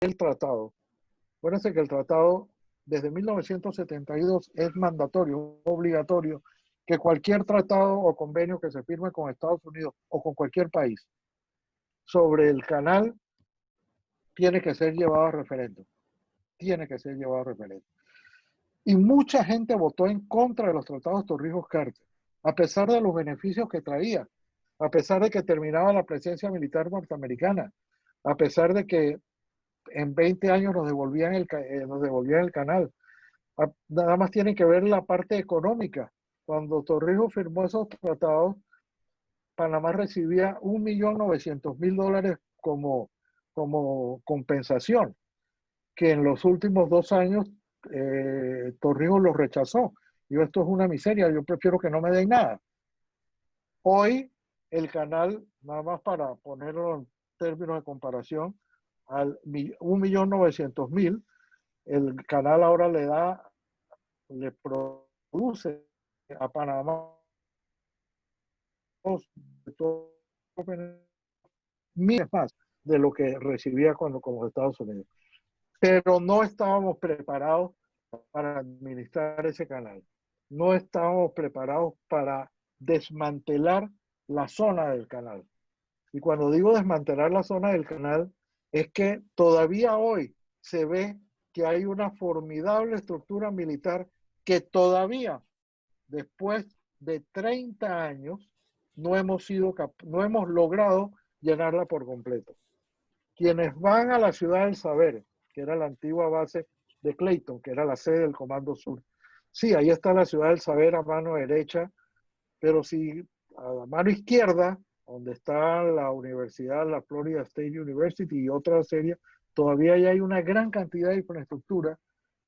el tratado. Acuérdense que el tratado desde 1972 es mandatorio, obligatorio, que cualquier tratado o convenio que se firme con Estados Unidos o con cualquier país sobre el canal tiene que ser llevado a referéndum. Tiene que ser llevado a referéndum. Y mucha gente votó en contra de los tratados Torrijos-Carter, a pesar de los beneficios que traía, a pesar de que terminaba la presencia militar norteamericana, a pesar de que en 20 años nos devolvían el canal. Nada más tienen que ver la parte económica. Cuando Torrijos firmó esos tratados, Panamá recibía $1.900.000 como compensación, que en los últimos 2 años Torrijos lo rechazó. Yo, esto es una miseria, yo prefiero que no me den nada. Hoy el canal, nada más para ponerlo en términos de comparación, al 1.900.000, el canal ahora le produce a Panamá miles más de lo que recibía con los Estados Unidos. Pero no estábamos preparados para administrar ese canal. No estábamos preparados para desmantelar la zona del canal. Y cuando digo desmantelar la zona del canal, es que todavía hoy se ve que hay una formidable estructura militar que todavía, después de 30 años, no hemos logrado llenarla por completo. Quienes van a la Ciudad del Saber, que era la antigua base de Clayton, que era la sede del Comando Sur, sí, ahí está la Ciudad del Saber a mano derecha, pero si a la mano izquierda, donde está la universidad, la Florida State University y otra serie, todavía hay una gran cantidad de infraestructura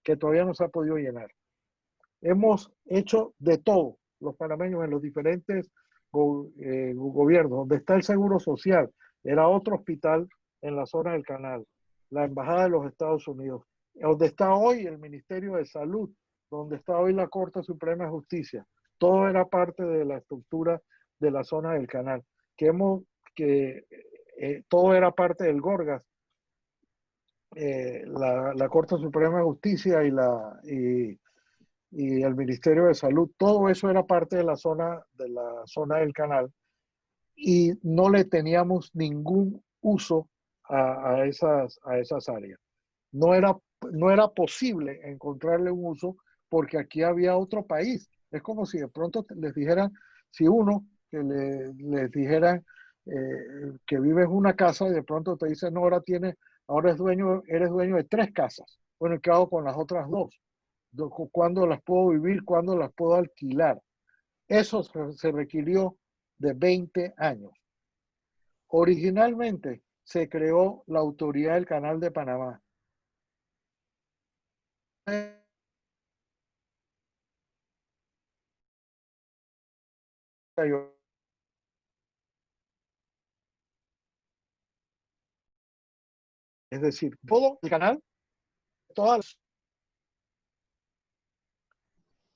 que todavía no se ha podido llenar. Hemos hecho de todo, los panameños, en los diferentes gobiernos. Donde está el Seguro Social, era otro hospital en la zona del canal, la Embajada de los Estados Unidos, donde está hoy el Ministerio de Salud, donde está hoy la Corte Suprema de Justicia. Todo era parte de la estructura de la zona del canal, todo era parte del Gorgas, la Corte Suprema de Justicia y el Ministerio de Salud. Todo eso era parte de la zona del canal, y no le teníamos ningún uso a esas áreas. No era posible encontrarle un uso, porque aquí había otro país. Es como si de pronto les dijeran, si uno que les dijeran que vives en una casa, y de pronto te dicen, no, ahora eres dueño de 3 casas. Bueno, ¿qué hago con las otras 2? ¿Cuándo las puedo vivir? ¿Cuándo las puedo alquilar? Eso se requirió de 20 años. Originalmente se creó la Autoridad del Canal de Panamá. Es decir, todo el canal, todas.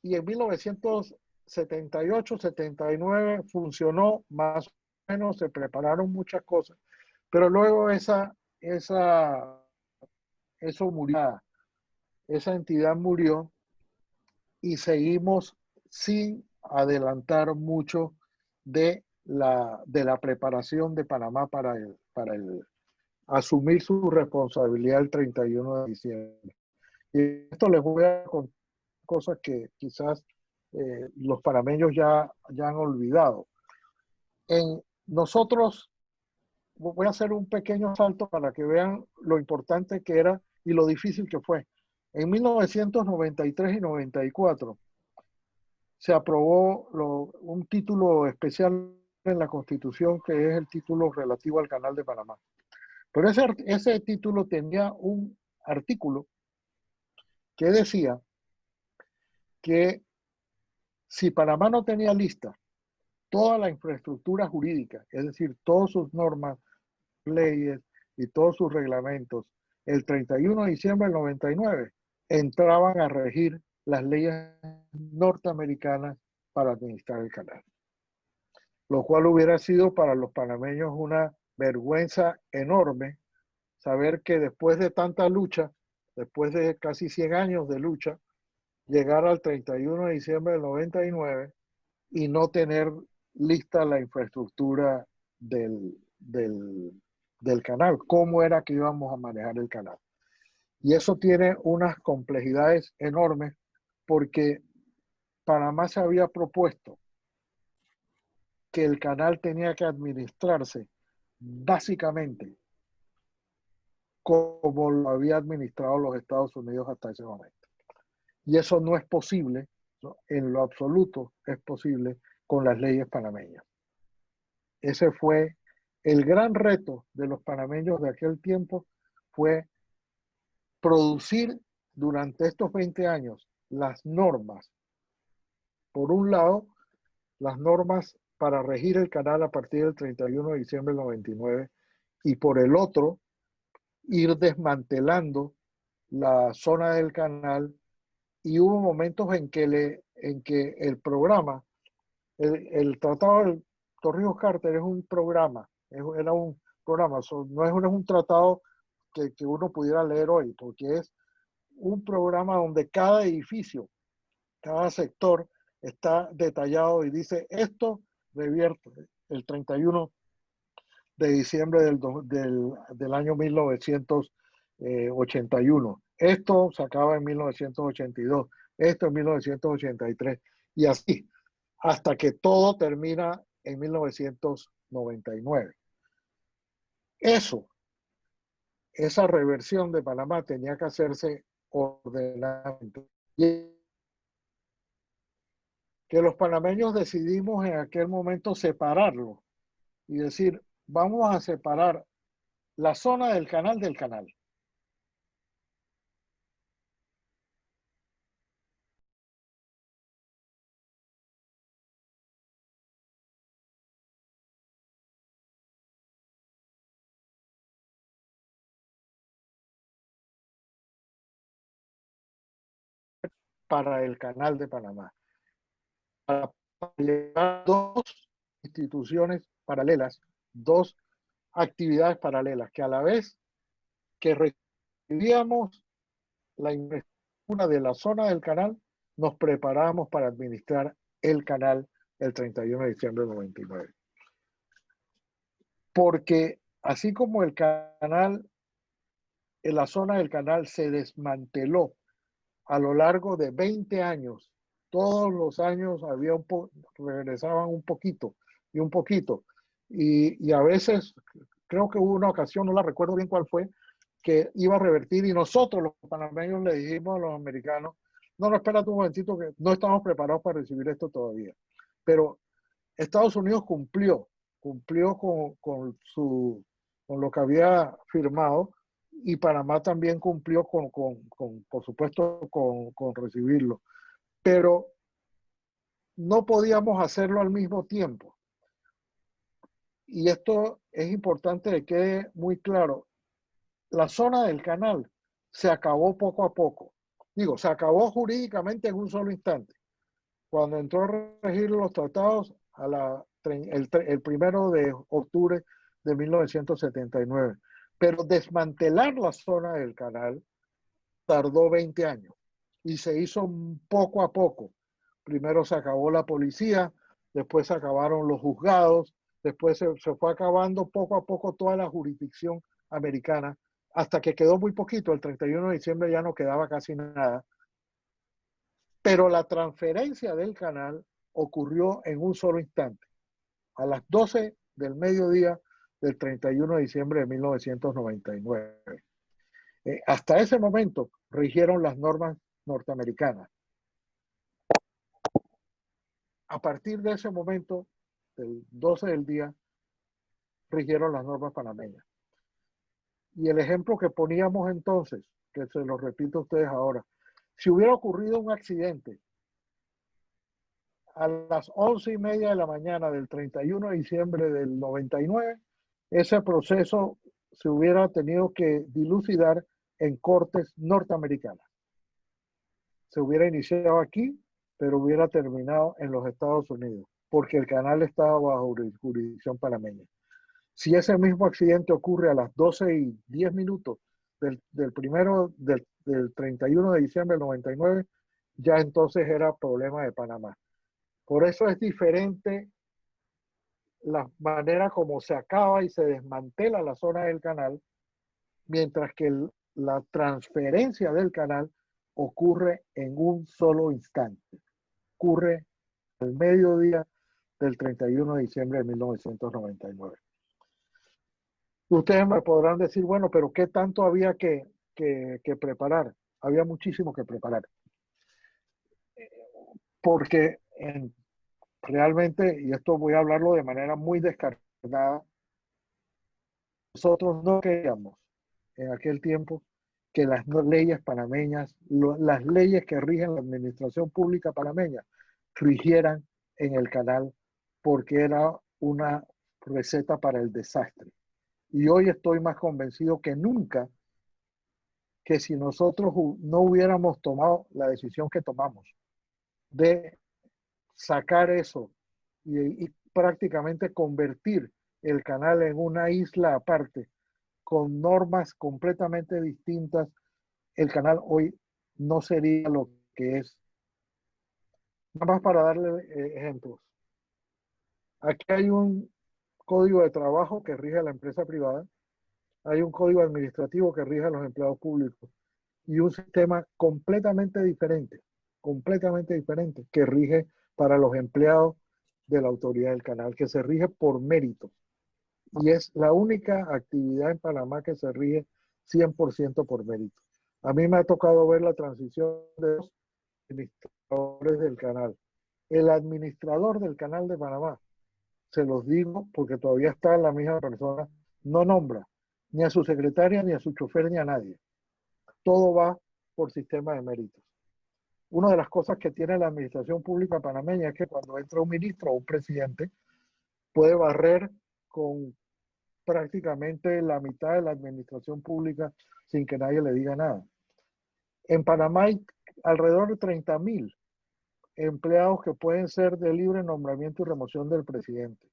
Y en 1978, 79 funcionó más o menos, se prepararon muchas cosas, pero luego eso murió, esa entidad murió, y seguimos sin adelantar mucho de la preparación de Panamá para asumir su responsabilidad el 31 de diciembre. Y esto les voy a contar cosas que quizás los panameños ya han olvidado. Nosotros, voy a hacer un pequeño salto para que vean lo importante que era y lo difícil que fue. En 1993 y 94 se aprobó un título especial en la Constitución, que es el título relativo al Canal de Panamá. Pero ese título tenía un artículo que decía que si Panamá no tenía lista toda la infraestructura jurídica, es decir, todas sus normas, leyes y todos sus reglamentos, el 31 de diciembre del 99 entraban a regir las leyes norteamericanas para administrar el canal, lo cual hubiera sido para los panameños una vergüenza enorme saber que después de tanta lucha, después de casi 100 años de lucha, llegar al 31 de diciembre del 99 y no tener lista la infraestructura del canal, cómo era que íbamos a manejar el canal. Y eso tiene unas complejidades enormes porque Panamá se había propuesto que el canal tenía que administrarse básicamente como lo había administrado los Estados Unidos hasta ese momento. Y eso no es posible, ¿no? En lo absoluto es posible con las leyes panameñas. Ese fue el gran reto de los panameños de aquel tiempo, fue producir durante estos 20 años las normas. Por un lado, las normas para regir el canal a partir del 31 de diciembre del 99 y por el otro, ir desmantelando la zona del canal y hubo momentos en que el programa, el Tratado de Torrijos-Carter es un programa, era un programa, no es un tratado que uno pudiera leer hoy, porque es un programa donde cada edificio, cada sector está detallado y dice esto revierte el 31 de diciembre del año 1981. Esto se acaba en 1982, esto en 1983 y así hasta que todo termina en 1999. Esa reversión de Panamá tenía que hacerse ordenadamente. Que los panameños decidimos en aquel momento separarlo y decir, vamos a separar la zona del canal del canal. Para el canal de Panamá. Para llevar dos instituciones paralelas, dos actividades paralelas, que a la vez que recibíamos la infraestructura de la zona del canal, nos preparábamos para administrar el canal el 31 de diciembre del 99. Porque así como el canal, en la zona del canal se desmanteló a lo largo de 20 años, todos los años había regresaban un poquito y un poquito. Y a veces, creo que hubo una ocasión, no la recuerdo bien cuál fue, que iba a revertir y nosotros los panameños le dijimos a los americanos, no, no, espérate un momentito que no estamos preparados para recibir esto todavía. Pero Estados Unidos cumplió con lo que había firmado y Panamá también cumplió por supuesto, con recibirlo. Pero no podíamos hacerlo al mismo tiempo. Y esto es importante que quede muy claro. La zona del canal se acabó poco a poco. Digo, se acabó jurídicamente en un solo instante. Cuando entró a regir los tratados el 1 de octubre de 1979. Pero desmantelar la zona del canal tardó 20 años y se hizo poco a poco. Primero se acabó la policía, después se acabaron los juzgados, después se fue acabando poco a poco toda la jurisdicción americana, hasta que quedó muy poquito. El 31 de diciembre ya no quedaba casi nada. Pero la transferencia del canal ocurrió en un solo instante, a las 12 del mediodía del 31 de diciembre de 1999. Hasta ese momento rigieron las normas norteamericanas. A partir de ese momento, del 12 del día, rigieron las normas panameñas. Y el ejemplo que poníamos entonces, que se lo repito a ustedes ahora, si hubiera ocurrido un accidente a las 11:30 de la mañana del 31 de diciembre del 99, ese proceso se hubiera tenido que dilucidar en cortes norteamericanas. Se hubiera iniciado aquí, pero hubiera terminado en los Estados Unidos, porque el canal estaba bajo jurisdicción panameña. Si ese mismo accidente ocurre a las 12:10 del 31 de diciembre del 99, ya entonces era problema de Panamá. Por eso es diferente la manera como se acaba y se desmantela la zona del canal, mientras que la transferencia del canal ocurre en un solo instante. Ocurre al mediodía del 31 de diciembre de 1999. Ustedes me podrán decir, bueno, pero ¿qué tanto había que preparar? Había muchísimo que preparar. Porque realmente, y esto voy a hablarlo de manera muy descarnada, nosotros no queríamos en aquel tiempo que las leyes panameñas, las leyes que rigen la administración pública panameña, rigieran en el canal, porque era una receta para el desastre. Y hoy estoy más convencido que nunca que si nosotros no hubiéramos tomado la decisión que tomamos de sacar eso y prácticamente convertir el canal en una isla aparte, con normas completamente distintas, el canal hoy no sería lo que es. Nada más para darle ejemplos. Aquí hay un código de trabajo que rige a la empresa privada, hay un código administrativo que rige a los empleados públicos y un sistema completamente diferente, que rige para los empleados de la autoridad del canal, que se rige por mérito. Y es la única actividad en Panamá que se rige 100% por mérito. A mí me ha tocado ver la transición de los administradores del canal. El administrador del canal de Panamá, se los digo porque todavía está la misma persona, no nombra ni a su secretaria, ni a su chofer, ni a nadie. Todo va por sistema de méritos. Una de las cosas que tiene la administración pública panameña es que cuando entra un ministro o un presidente, puede barrer con prácticamente la mitad de la administración pública sin que nadie le diga nada. En Panamá hay alrededor de 30.000 empleados que pueden ser de libre nombramiento y remoción del presidente.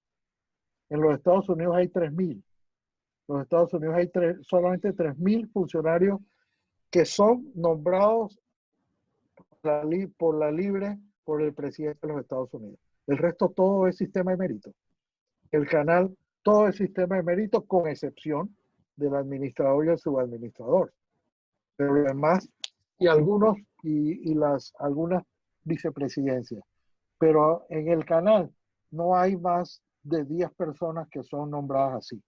En los Estados Unidos hay 3.000. En los Estados Unidos hay solamente 3.000 funcionarios que son nombrados por el presidente de los Estados Unidos. El resto todo es sistema de mérito. El canal, todo es sistema de mérito, con excepción del administrador y el subadministrador. Pero además, y algunas vicepresidencias. Pero en el canal no hay más de 10 personas que son nombradas así.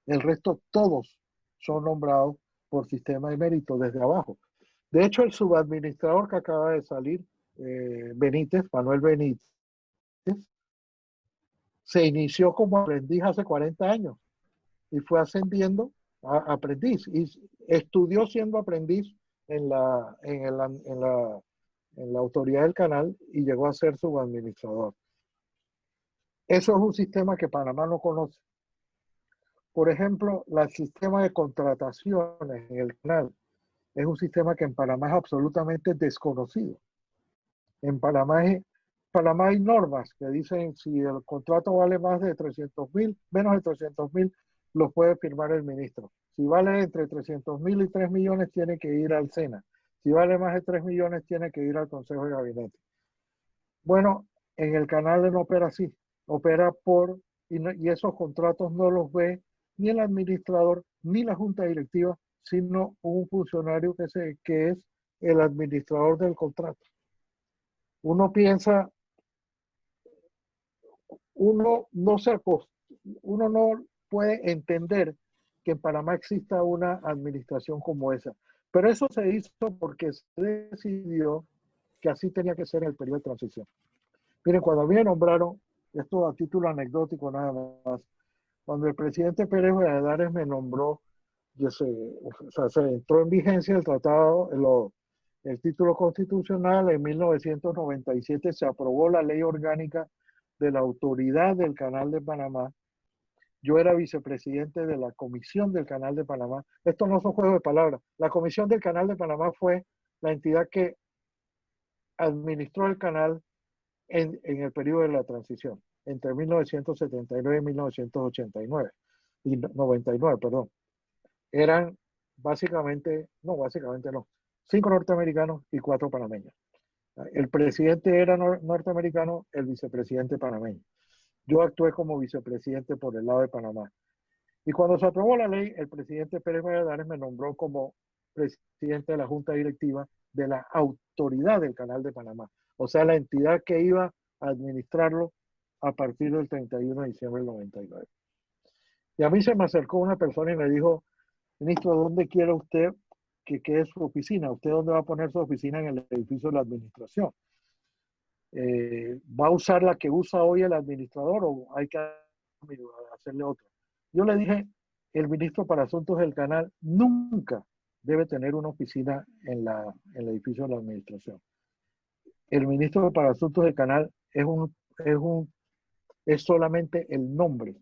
El resto todos son nombrados por sistema de mérito desde abajo. De hecho, el subadministrador que acaba de salir, Manuel Benítez, se inició como aprendiz hace 40 años y fue ascendiendo a aprendiz y estudió siendo aprendiz en la autoridad del canal y llegó a ser subadministrador. Eso es un sistema que Panamá no conoce. Por ejemplo, el sistema de contrataciones en el canal es un sistema que en Panamá es absolutamente desconocido. En Panamá hay normas que dicen si el contrato vale más de 300.000, menos de 300.000, lo puede firmar el ministro. Si vale entre 300.000 y 3 millones, tiene que ir al SENA. Si vale más de 3 millones, tiene que ir al Consejo de Gabinete. Bueno, en el canal no opera así. Opera y esos contratos no los ve ni el administrador ni la junta directiva, sino un funcionario que es el administrador del contrato. Uno piensa, uno no puede entender que en Panamá exista una administración como esa. Pero eso se hizo porque se decidió que así tenía que ser el periodo de transición. Miren, cuando a mí me nombraron, esto a título anecdótico nada más, cuando el presidente Pérez Valladares me nombró, se entró en vigencia el tratado, el título constitucional. En 1997 se aprobó la ley orgánica de la autoridad del Canal de Panamá. Yo era vicepresidente de la Comisión del Canal de Panamá. Esto no son juegos de palabras. La Comisión del Canal de Panamá fue la entidad que administró el canal en el periodo de la transición, entre 1979 y 1989. y 99, perdón, eran básicamente no, 5 norteamericanos y 4 panameños. El presidente era norteamericano, el vicepresidente panameño. Yo actué como vicepresidente por el lado de Panamá. Y cuando se aprobó la ley, el presidente Pérez Valladares me nombró como presidente de la Junta Directiva de la Autoridad del Canal de Panamá, o sea, la entidad que iba a administrarlo a partir del 31 de diciembre del 99. Y a mí se me acercó una persona y me dijo, ministro, ¿dónde quiere usted que quede su oficina? ¿Usted dónde va a poner su oficina en el edificio de la administración? ¿Va a usar la que usa hoy el administrador o hay que hacerle otra? Yo le dije, el ministro para Asuntos del Canal nunca debe tener una oficina en el edificio de la administración. El ministro para Asuntos del Canal es solamente el nombre.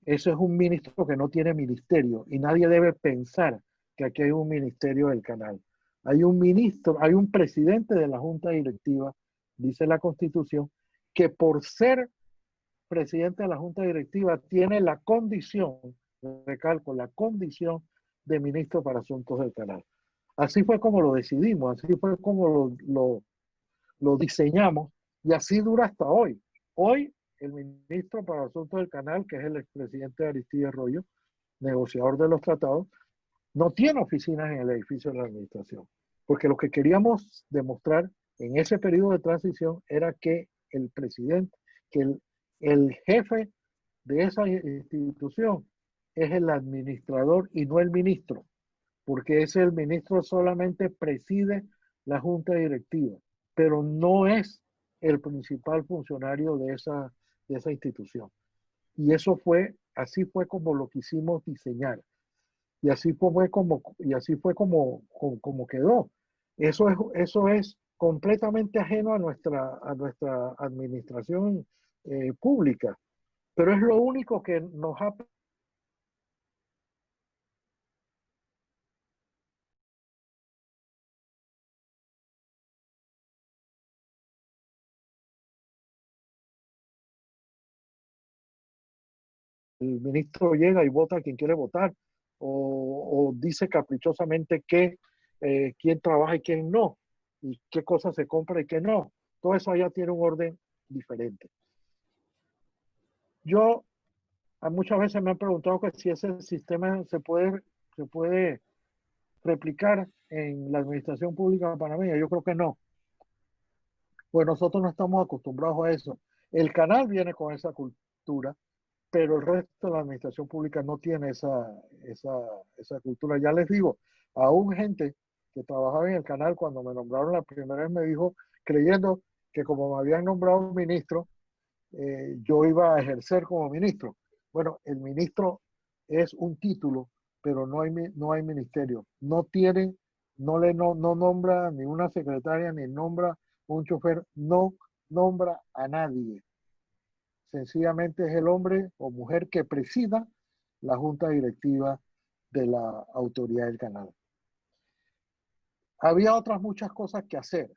Eso es un ministro que no tiene ministerio y nadie debe pensar que aquí hay un ministerio del canal. Hay un ministro, hay un presidente de la Junta Directiva, dice la Constitución, que por ser presidente de la Junta Directiva tiene la condición, recalco, la condición de ministro para Asuntos del Canal. Así fue como lo decidimos, así fue como lo diseñamos y así dura hasta hoy. Hoy el ministro para Asuntos del Canal, que es el expresidente Aristides Royo, negociador de los tratados, no tiene oficinas en el edificio de la administración, porque lo que queríamos demostrar en ese periodo de transición era que el presidente, que el jefe de esa institución es el administrador y no el ministro, porque ese el ministro solamente preside la junta directiva, pero no es el principal funcionario de esa institución. Y así fue como lo quisimos diseñar. Y así fue como quedó. Eso es completamente ajeno a nuestra administración pública, pero es lo único que nos ha el ministro llega y vota a quien quiere votar, o dice caprichosamente quién trabaja y quién no, y qué cosas se compra y qué no. Todo eso allá tiene un orden diferente. Yo muchas veces me han preguntado que si ese sistema se puede replicar en la administración pública panameña. Yo creo que no, pues nosotros no estamos acostumbrados a eso. El canal viene con esa cultura, pero el resto de la administración pública no tiene esa cultura. Ya les digo, aún gente que trabajaba en el canal cuando me nombraron la primera vez me dijo, creyendo que como me habían nombrado ministro, yo iba a ejercer como ministro. Bueno, el ministro es un título, pero no hay ministerio. No nombra ni una secretaria, ni nombra un chofer, no nombra a nadie. Sencillamente es el hombre o mujer que presida la junta directiva de la autoridad del canal. Había otras muchas cosas que hacer.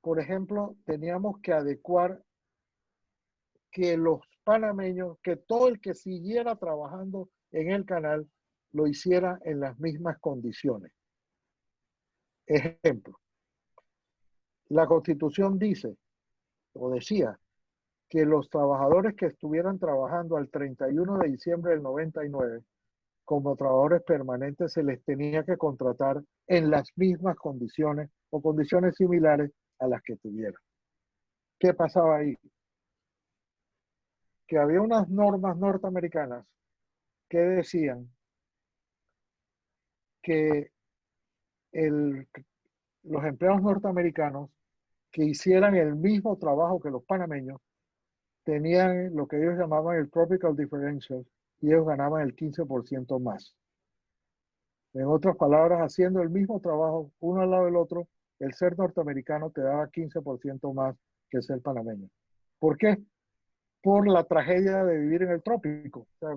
Por ejemplo, teníamos que adecuar que los panameños, que todo el que siguiera trabajando en el canal lo hiciera en las mismas condiciones. Ejemplo, la Constitución dice o decía que los trabajadores que estuvieran trabajando al 31 de diciembre del 99 como trabajadores permanentes se les tenía que contratar en las mismas condiciones o condiciones similares a las que tuvieran. ¿Qué pasaba ahí? Que había unas normas norteamericanas que decían que los empleados norteamericanos que hicieran el mismo trabajo que los panameños tenían lo que ellos llamaban el Tropical Differential y ellos ganaban el 15% más. En otras palabras, haciendo el mismo trabajo uno al lado del otro, el ser norteamericano te daba 15% más que el ser panameño. ¿Por qué? Por la tragedia de vivir en el trópico. O sea,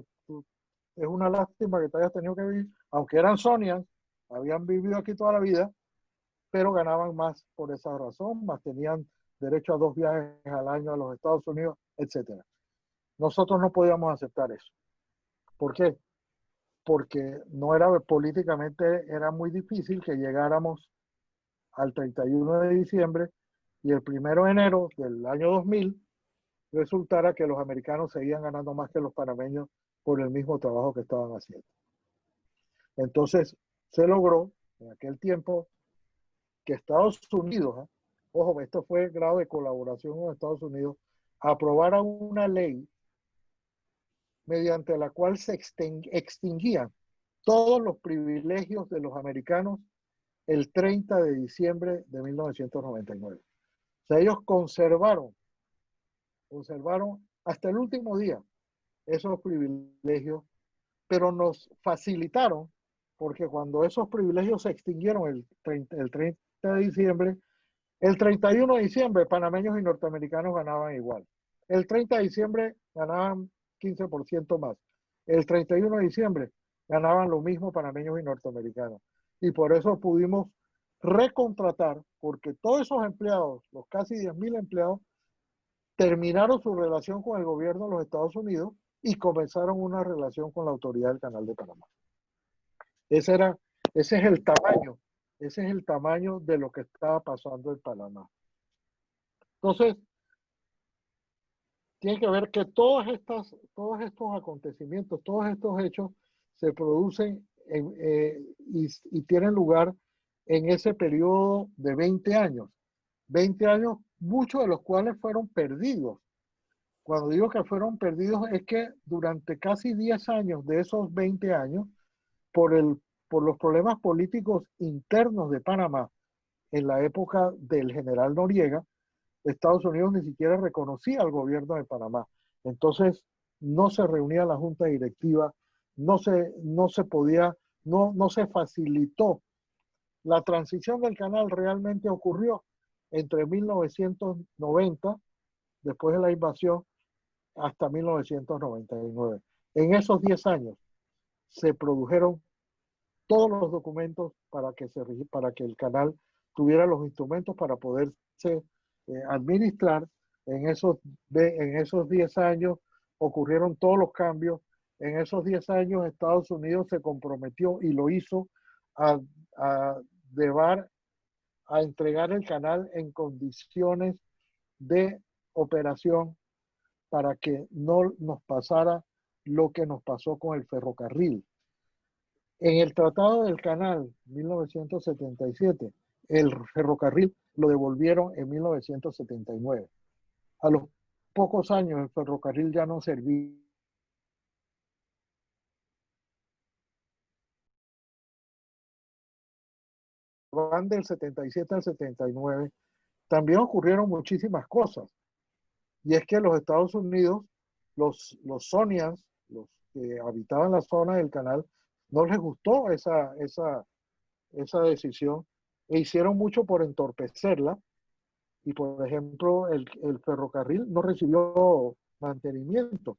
es una lástima que te hayas tenido que vivir, aunque eran sonians, habían vivido aquí toda la vida, pero ganaban más por esa razón, más tenían derecho a 2 viajes al año a los Estados Unidos, etc. Nosotros no podíamos aceptar eso. ¿Por qué? Porque no era políticamente, era muy difícil que llegáramos al 31 de diciembre y el 1 de enero del año 2000 resultara que los americanos seguían ganando más que los panameños por el mismo trabajo que estaban haciendo. Entonces se logró en aquel tiempo que Estados Unidos, ojo, esto fue grado de colaboración con Estados Unidos, aprobara una ley mediante la cual se extinguían todos los privilegios de los americanos el 30 de diciembre de 1999. O sea, ellos conservaron hasta el último día esos privilegios, pero nos facilitaron, porque cuando esos privilegios se extinguieron el 30 de diciembre, el 31 de diciembre panameños y norteamericanos ganaban igual. El 30 de diciembre ganaban 15% más. El 31 de diciembre ganaban lo mismo panameños y norteamericanos. Y por eso pudimos recontratar, porque todos esos empleados, los casi 10.000 empleados, terminaron su relación con el gobierno de los Estados Unidos y comenzaron una relación con la autoridad del Canal de Panamá. Ese era, ese es el tamaño de lo que estaba pasando en Panamá. Entonces, tiene que ver que todos estos acontecimientos, todos estos hechos se producen y tienen lugar en ese periodo de 20 años. 20 años, muchos de los cuales fueron perdidos. Cuando digo que fueron perdidos es que durante casi 10 años de esos 20 años, por los problemas políticos internos de Panamá en la época del general Noriega, Estados Unidos ni siquiera reconocía al gobierno de Panamá. Entonces, no se reunía la junta directiva, no se podía, no se facilitó. La transición del canal realmente ocurrió entre 1990, después de la invasión, hasta 1999. En esos 10 años se produjeron todos los documentos para que el canal tuviera los instrumentos para poderse administrar. En esos 10 años ocurrieron todos los cambios. En esos 10 años Estados Unidos se comprometió y lo hizo a, a llevar, a entregar el canal en condiciones de operación para que no nos pasara lo que nos pasó con el ferrocarril. En el Tratado del Canal, 1977, el ferrocarril lo devolvieron en 1979. A los pocos años el ferrocarril ya no servía. Van del 77 al 79, también ocurrieron muchísimas cosas. Y es que los Estados Unidos, los Sonians, los que habitaban la zona del canal, no les gustó esa decisión e hicieron mucho por entorpecerla. Y por ejemplo, el ferrocarril no recibió mantenimiento.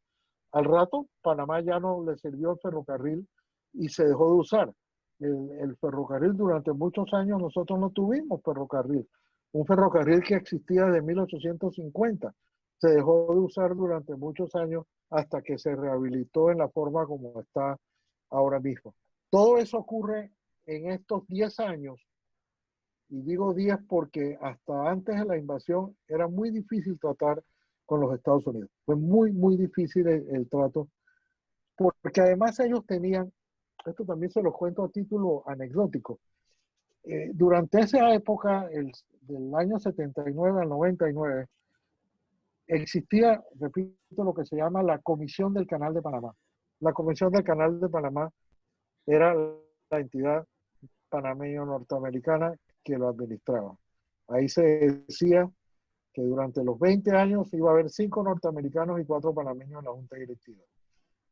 Al rato, Panamá ya no le sirvió el ferrocarril y se dejó de usar. El ferrocarril durante muchos años nosotros no tuvimos ferrocarril. Un ferrocarril que existía desde 1850. Se dejó de usar durante muchos años hasta que se rehabilitó en la forma como está ahora mismo. Todo eso ocurre en estos 10 años, y digo 10 porque hasta antes de la invasión era muy difícil tratar con los Estados Unidos. Fue muy, muy difícil el trato, porque además ellos tenían, esto también se los cuento a título anecdótico, durante esa época, del año 79 al 99, existía, repito, lo que se llama la Comisión del Canal de Panamá. La Comisión del Canal de Panamá era la entidad panameño-norteamericana que lo administraba. Ahí se decía que durante los 20 años iba a haber 5 norteamericanos y 4 panameños en la junta directiva.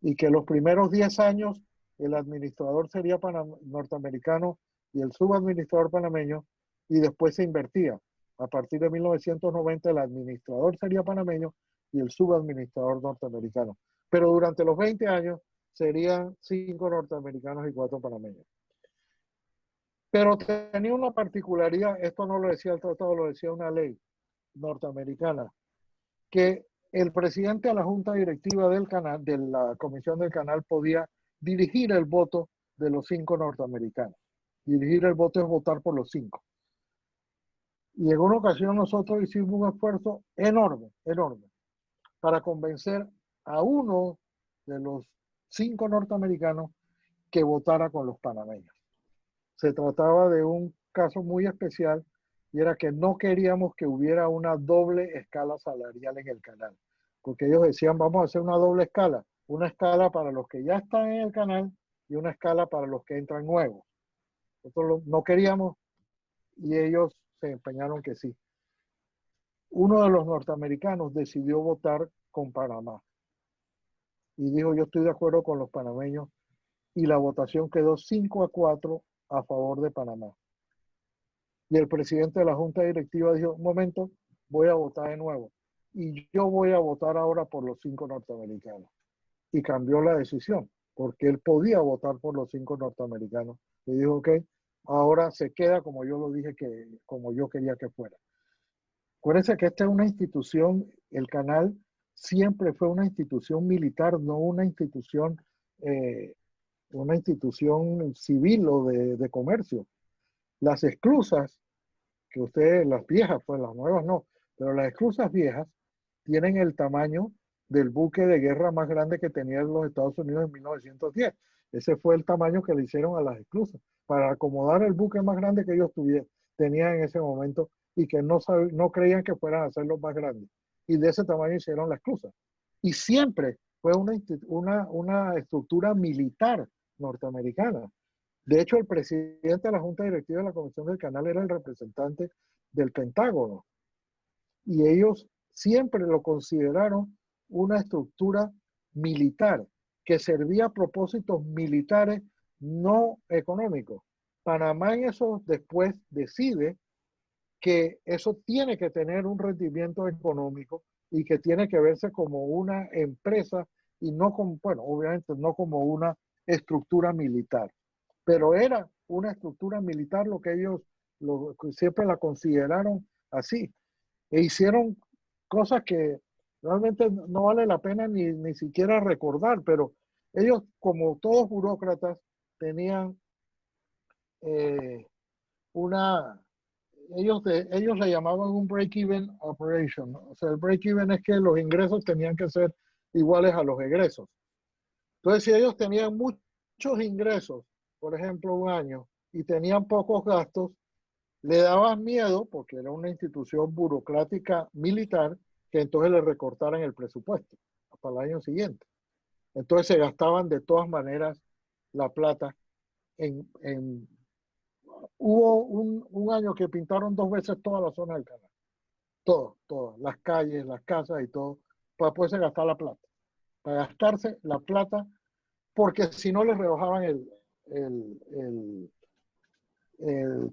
Y que los primeros 10 años el administrador sería norteamericano y el subadministrador panameño, y después se invertía. A partir de 1990 el administrador sería panameño y el subadministrador norteamericano. Pero durante los 20 años serían 5 norteamericanos y 4 panameños. Pero tenía una particularidad, esto no lo decía el tratado, lo decía una ley norteamericana, que el presidente de la junta directiva del canal, de la comisión del canal, podía dirigir el voto de los 5 norteamericanos. Dirigir el voto es votar por los 5. Y en una ocasión nosotros hicimos un esfuerzo enorme, enorme, para convencer a uno de los 5 norteamericanos que votara con los panameños. Se trataba de un caso muy especial y era que no queríamos que hubiera una doble escala salarial en el canal, porque ellos decían, vamos a hacer una doble escala, una escala para los que ya están en el canal y una escala para los que entran nuevos. Nosotros no queríamos y ellos se empeñaron que sí. Uno de los norteamericanos decidió votar con Panamá y dijo, yo estoy de acuerdo con los panameños, y la votación quedó 5-4 a favor de Panamá. Y el presidente de la junta directiva dijo, un momento, voy a votar de nuevo. Y yo voy a votar ahora por los 5 norteamericanos. Y cambió la decisión, porque él podía votar por los 5 norteamericanos. Y dijo, ok, ahora se queda como yo lo dije, como yo quería que fuera. Acuérdense que esta es una institución, el canal siempre fue una institución militar, no una institución civil o de comercio. Las esclusas, que ustedes, las viejas, pues las nuevas no, pero las esclusas viejas tienen el tamaño del buque de guerra más grande que tenían los Estados Unidos en 1910. Ese fue el tamaño que le hicieron a las esclusas, para acomodar el buque más grande que ellos tenían en ese momento y que no creían que fueran a hacerlo más grande. Y de ese tamaño hicieron las esclusas. Y siempre fue una estructura militar norteamericana. De hecho, el presidente de la junta directiva de la Comisión del Canal era el representante del Pentágono. Y ellos siempre lo consideraron una estructura militar que servía a propósitos militares, no económicos. Panamá en eso después decide que eso tiene que tener un rendimiento económico y que tiene que verse como una empresa y no como, bueno, obviamente no como una estructura militar, pero era una estructura militar lo que ellos siempre la consideraron así. E hicieron cosas que realmente no vale la pena ni siquiera recordar, pero ellos, como todos burócratas, tenían una, ellos le llamaban un break-even operation, ¿no? O sea, el break-even es que los ingresos tenían que ser iguales a los egresos. Entonces, si ellos tenían muchos ingresos, por ejemplo, un año, y tenían pocos gastos, le daban miedo, porque era una institución burocrática militar, que entonces le recortaran el presupuesto para el año siguiente. Entonces se gastaban de todas maneras la plata hubo un año que pintaron 2 veces toda la zona del canal. Todas, las calles, las casas y todo, para poderse gastar la plata. Para gastarse la plata, porque si no les rebajaban el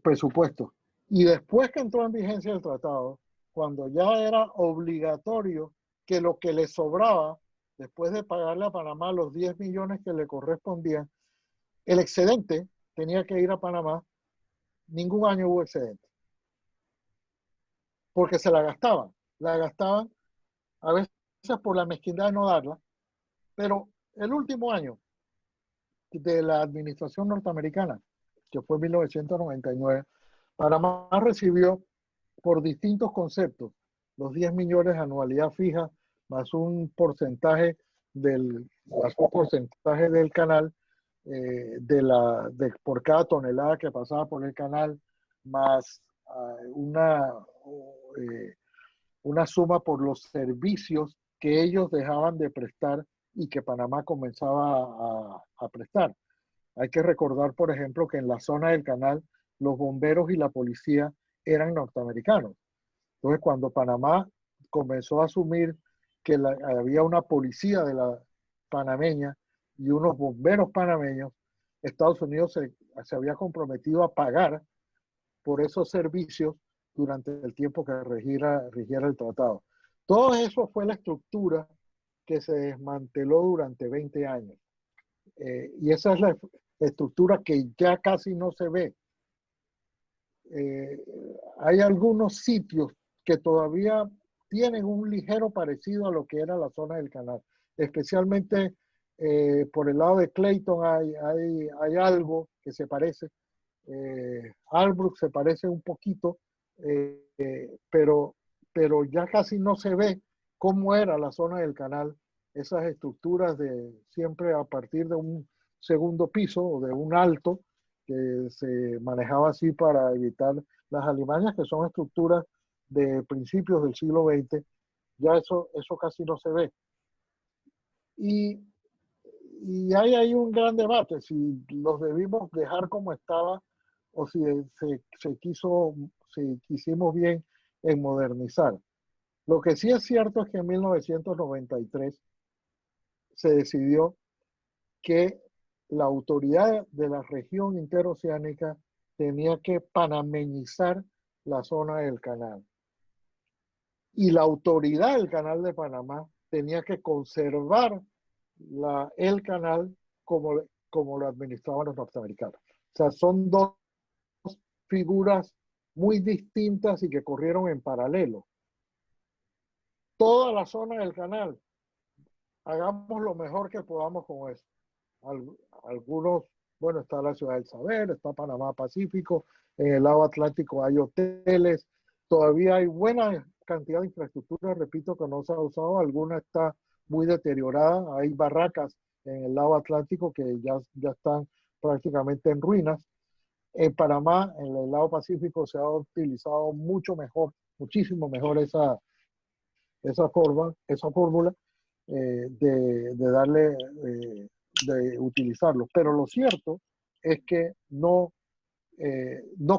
presupuesto. Y después que entró en vigencia el tratado, cuando ya era obligatorio que lo que le sobraba, después de pagarle a Panamá los 10 millones que le correspondían, el excedente tenía que ir a Panamá. Ningún año hubo excedente, porque se la gastaban a veces por la mezquindad de no darla, pero el último año de la administración norteamericana, que fue en 1999, Panamá recibió por distintos conceptos los 10 millones de anualidad fija, más un porcentaje del canal, por cada tonelada que pasaba por el canal, más una suma por los servicios que ellos dejaban de prestar y que Panamá comenzaba a prestar. Hay que recordar, por ejemplo, que en la zona del canal los bomberos y la policía eran norteamericanos. Entonces, cuando Panamá comenzó a asumir que había una policía de la panameña y unos bomberos panameños, Estados Unidos se había comprometido a pagar por esos servicios durante el tiempo que rigiera el tratado. Todo eso fue la estructura que se desmanteló durante 20 años. Y esa es la estructura que ya casi no se ve. Hay algunos sitios que todavía tienen un ligero parecido a lo que era la zona del canal. Especialmente por el lado de Clayton hay algo que se parece. Albrook se parece un poquito, pero ya casi no se ve cómo era la zona del canal, esas estructuras de siempre a partir de un segundo piso o de un alto que se manejaba así para evitar las alimañas, que son estructuras de principios del siglo XX. Ya eso casi no se ve. Y, y hay ahí un gran debate si los debimos dejar como estaba o si quisimos bien en modernizar. Lo que sí es cierto es que en 1993 se decidió que la autoridad de la región interoceánica tenía que panameñizar la zona del canal. Y la autoridad del canal de Panamá tenía que conservar el canal como lo administraban los norteamericanos. O sea, son dos figuras muy distintas y que corrieron en paralelo. Toda la zona del canal, hagamos lo mejor que podamos con eso. Algunos, bueno, está la Ciudad del Saber, está Panamá Pacífico, en el lado Atlántico hay hoteles, todavía hay buena cantidad de infraestructura, repito, que no se ha usado, alguna está muy deteriorada, hay barracas en el lado Atlántico que ya están prácticamente en ruinas. En Panamá, en el lado Pacífico, se ha utilizado mucho mejor, muchísimo mejor esa fórmula de utilizarlo. Pero lo cierto es que no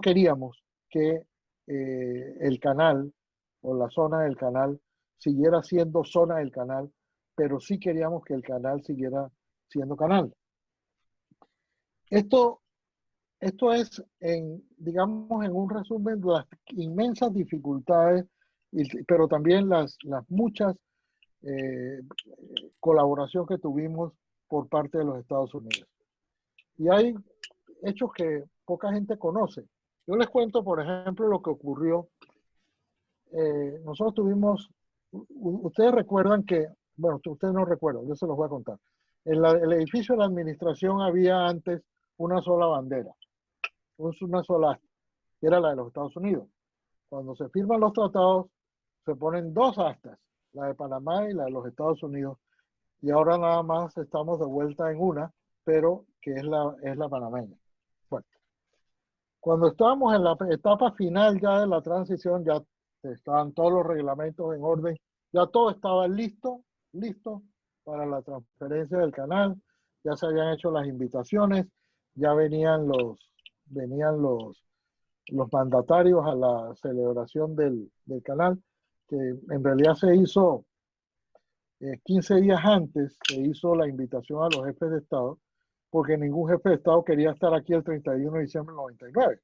queríamos que el canal o la zona del canal siguiera siendo zona del canal, pero sí queríamos que el canal siguiera siendo canal. Esto es, digamos, en un resumen, las inmensas dificultades, pero también las muchas colaboración que tuvimos por parte de los Estados Unidos. Y hay hechos que poca gente conoce. Yo les cuento, por ejemplo, lo que ocurrió. Nosotros tuvimos, ustedes recuerdan que, bueno, ustedes no recuerdan, yo se los voy a contar. En el edificio de la administración había antes una sola bandera, una sola asta, que era la de los Estados Unidos. Cuando se firman los tratados, se ponen dos astas, la de Panamá y la de los Estados Unidos, y ahora nada más estamos de vuelta en una, pero que es la panameña. Bueno, cuando estábamos en la etapa final ya de la transición, ya estaban todos los reglamentos en orden, ya todo estaba listo para la transferencia del canal, ya se habían hecho las invitaciones, ya venían los mandatarios a la celebración del canal, que en realidad se hizo 15 días antes, se hizo la invitación a los jefes de Estado, porque ningún jefe de Estado quería estar aquí el 31 de diciembre del 99.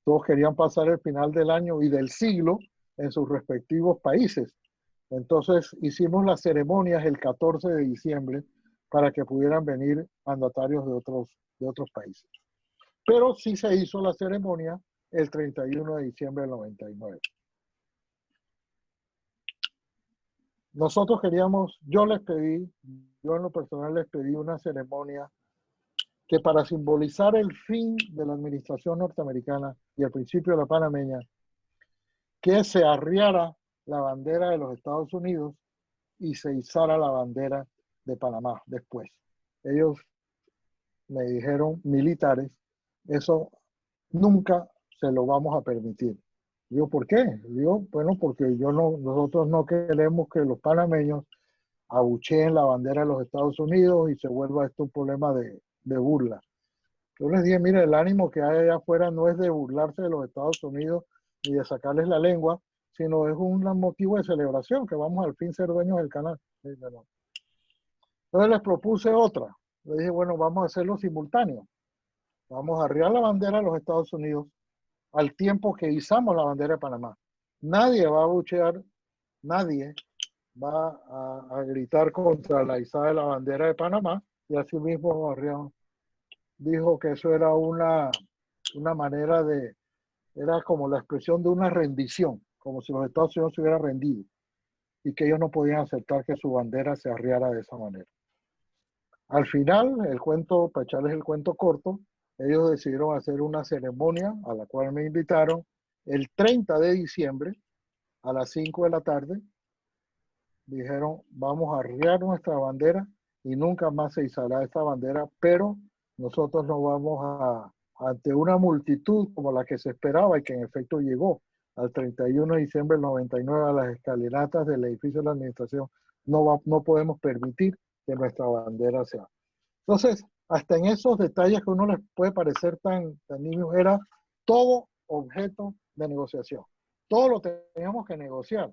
Todos querían pasar el final del año y del siglo en sus respectivos países. Entonces hicimos las ceremonias el 14 de diciembre para que pudieran venir mandatarios de otros países. Pero sí se hizo la ceremonia el 31 de diciembre del 99. Nosotros queríamos, yo en lo personal les pedí una ceremonia que para simbolizar el fin de la administración norteamericana y el principio de la panameña, que se arriara la bandera de los Estados Unidos y se izara la bandera de Panamá después. Ellos me dijeron, militares, eso nunca se lo vamos a permitir. Digo, ¿por qué? Digo, bueno, porque nosotros no queremos que los panameños abucheen la bandera de los Estados Unidos y se vuelva esto un problema de burla. Yo les dije, mire, el ánimo que hay allá afuera no es de burlarse de los Estados Unidos ni de sacarles la lengua, sino es un motivo de celebración, que vamos al fin ser dueños del canal. Entonces les propuse otra. Le dije, bueno, vamos a hacerlo simultáneo. Vamos a arriar la bandera de los Estados Unidos al tiempo que izamos la bandera de Panamá. Nadie va a abuchear, nadie va a gritar contra la izada de la bandera de Panamá, y así mismo arriamos. Dijo que eso era una manera era como la expresión de una rendición, como si los Estados Unidos se hubieran rendido. y que ellos no podían aceptar que su bandera se arriara de esa manera. Al final, el cuento, para echarles el cuento corto, ellos decidieron hacer una ceremonia a la cual me invitaron el 30 de diciembre a las 5 de la tarde. Dijeron, vamos a arriar nuestra bandera y nunca más se izará esta bandera, pero nosotros no vamos ante una multitud como la que se esperaba y que en efecto llegó al 31 de diciembre del 99 a las escalinatas del edificio de la administración. No podemos permitir que nuestra bandera sea. Entonces, hasta en esos detalles que a uno les puede parecer tan niños, era todo objeto de negociación. Todo lo teníamos que negociar.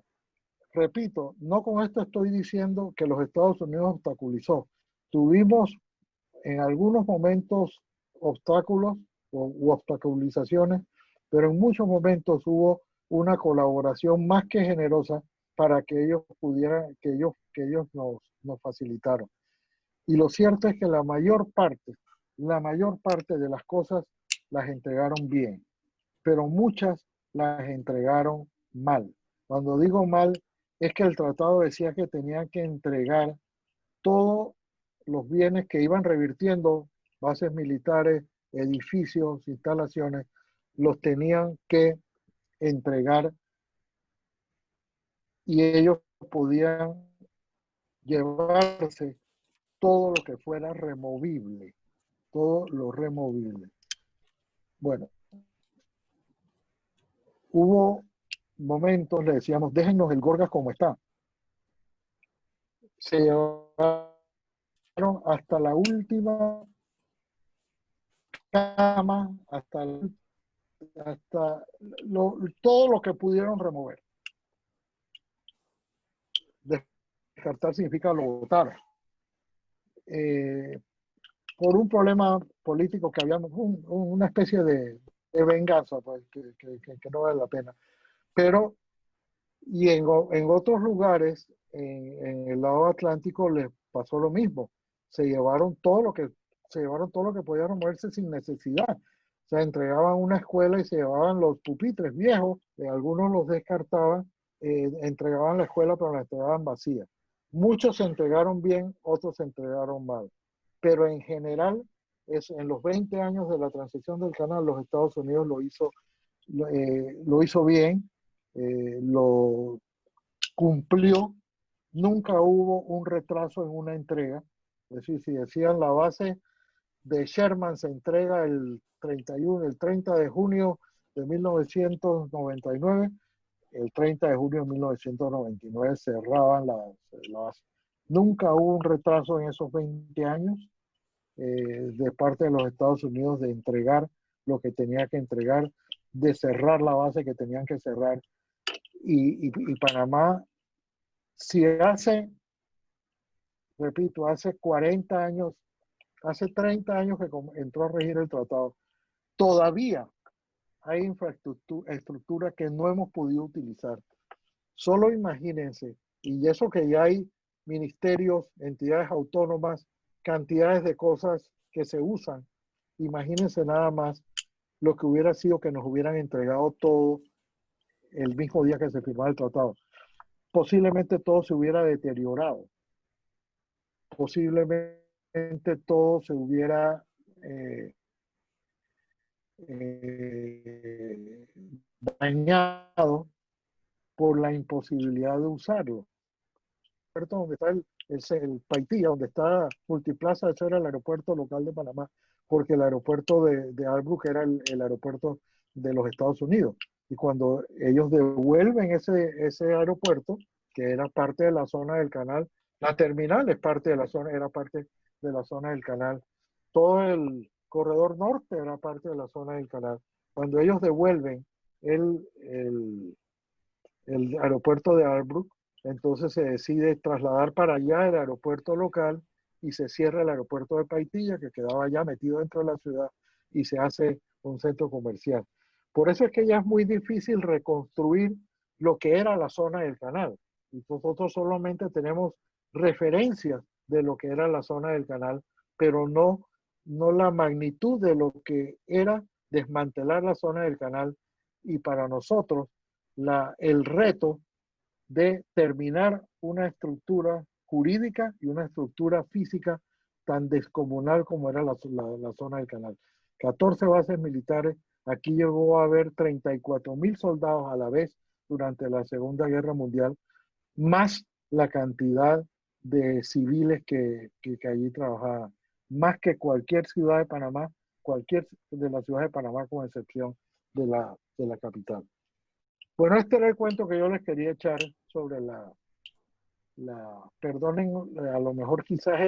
Repito, no con esto estoy diciendo que los Estados Unidos obstaculizó. Tuvimos en algunos momentos obstáculos u obstaculizaciones, pero en muchos momentos hubo una colaboración más que generosa para que ellos pudieran, que ellos nos facilitaron. Y lo cierto es que la mayor parte de las cosas las entregaron bien, pero muchas las entregaron mal. Cuando digo mal, es que el tratado decía que tenían que entregar todos los bienes que iban revirtiendo, bases militares, edificios, instalaciones, los tenían que entregar y ellos podían llevarse todo lo que fuera removible, todo lo removible. Bueno, hubo momentos, le decíamos, déjennos el Gorgas como está. Se llevaron hasta la última cama, todo lo que pudieron remover. Descartar significa lo votaron. Por un problema político que había, una especie de venganza, pues, que no vale la pena. Pero, y en otros lugares, en el lado atlántico, les pasó lo mismo. Se llevaron todo lo que podía removerse sin necesidad. Se entregaban una escuela y se llevaban los pupitres viejos, algunos los descartaban, entregaban la escuela, pero la entregaban vacía. Muchos se entregaron bien, otros se entregaron mal. Pero en general, en los 20 años de la transición del canal, los Estados Unidos lo hizo bien, lo cumplió, nunca hubo un retraso en una entrega. Es decir, si decían la base de Sherman se entrega el 30 de junio de 1999, el 30 de junio de 1999 cerraban la base. Nunca hubo un retraso en esos 20 años de parte de los Estados Unidos de entregar lo que tenía que entregar, de cerrar la base que tenían que cerrar. Y Panamá, si repito, hace 40 años, hace 30 años que entró a regir el tratado, todavía hay infraestructura que no hemos podido utilizar. Solo imagínense, y eso que ya hay ministerios, entidades autónomas, cantidades de cosas que se usan, imagínense nada más lo que hubiera sido que nos hubieran entregado todo el mismo día que se firmaba el tratado. Posiblemente todo se hubiera deteriorado, posiblemente todo se hubiera dañado por la imposibilidad de usarlo. Donde está el Paitilla, donde está Multiplaza, eso era el aeropuerto local de Panamá, porque el aeropuerto de Albrook era el aeropuerto de los Estados Unidos. Y cuando ellos devuelven ese aeropuerto, que era parte de la zona del canal, la terminal es parte de la zona, era parte de la zona del canal, todo el corredor norte era parte de la zona del canal. Cuando ellos devuelven el aeropuerto de Albrook, entonces se decide trasladar para allá el aeropuerto local y se cierra el aeropuerto de Paitilla, que quedaba ya metido dentro de la ciudad, y se hace un centro comercial. Por eso es que ya es muy difícil reconstruir lo que era la zona del canal. Y nosotros solamente tenemos referencias de lo que era la zona del canal, pero no la magnitud de lo que era desmantelar la zona del canal. Y para nosotros, el reto de terminar una estructura jurídica y una estructura física tan descomunal como era la zona del canal. 14 bases militares, aquí llegó a haber 34.000 soldados a la vez durante la Segunda Guerra Mundial, más la cantidad de civiles que allí trabajaban, más que cualquier ciudad de Panamá, cualquier de las ciudades de Panamá, con excepción de la capital. Bueno, este era el cuento que yo les quería echar sobre perdonen, a lo mejor quizás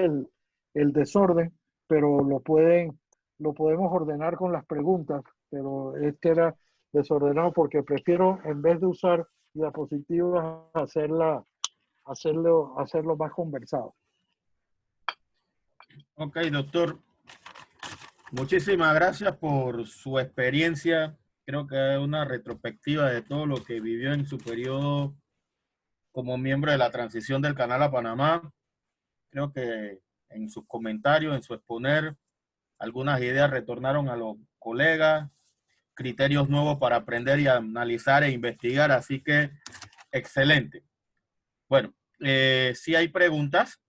el desorden, pero lo podemos ordenar con las preguntas, pero este era desordenado porque prefiero, en vez de usar diapositivas, hacerlo más conversado. Ok, doctor. Muchísimas gracias por su experiencia. Creo que es una retrospectiva de todo lo que vivió en su periodo como miembro de la transición del Canal a Panamá. Creo que en sus comentarios, en su exponer, algunas ideas retornaron a los colegas, criterios nuevos para aprender y analizar e investigar, así que excelente. Bueno, si hay preguntas,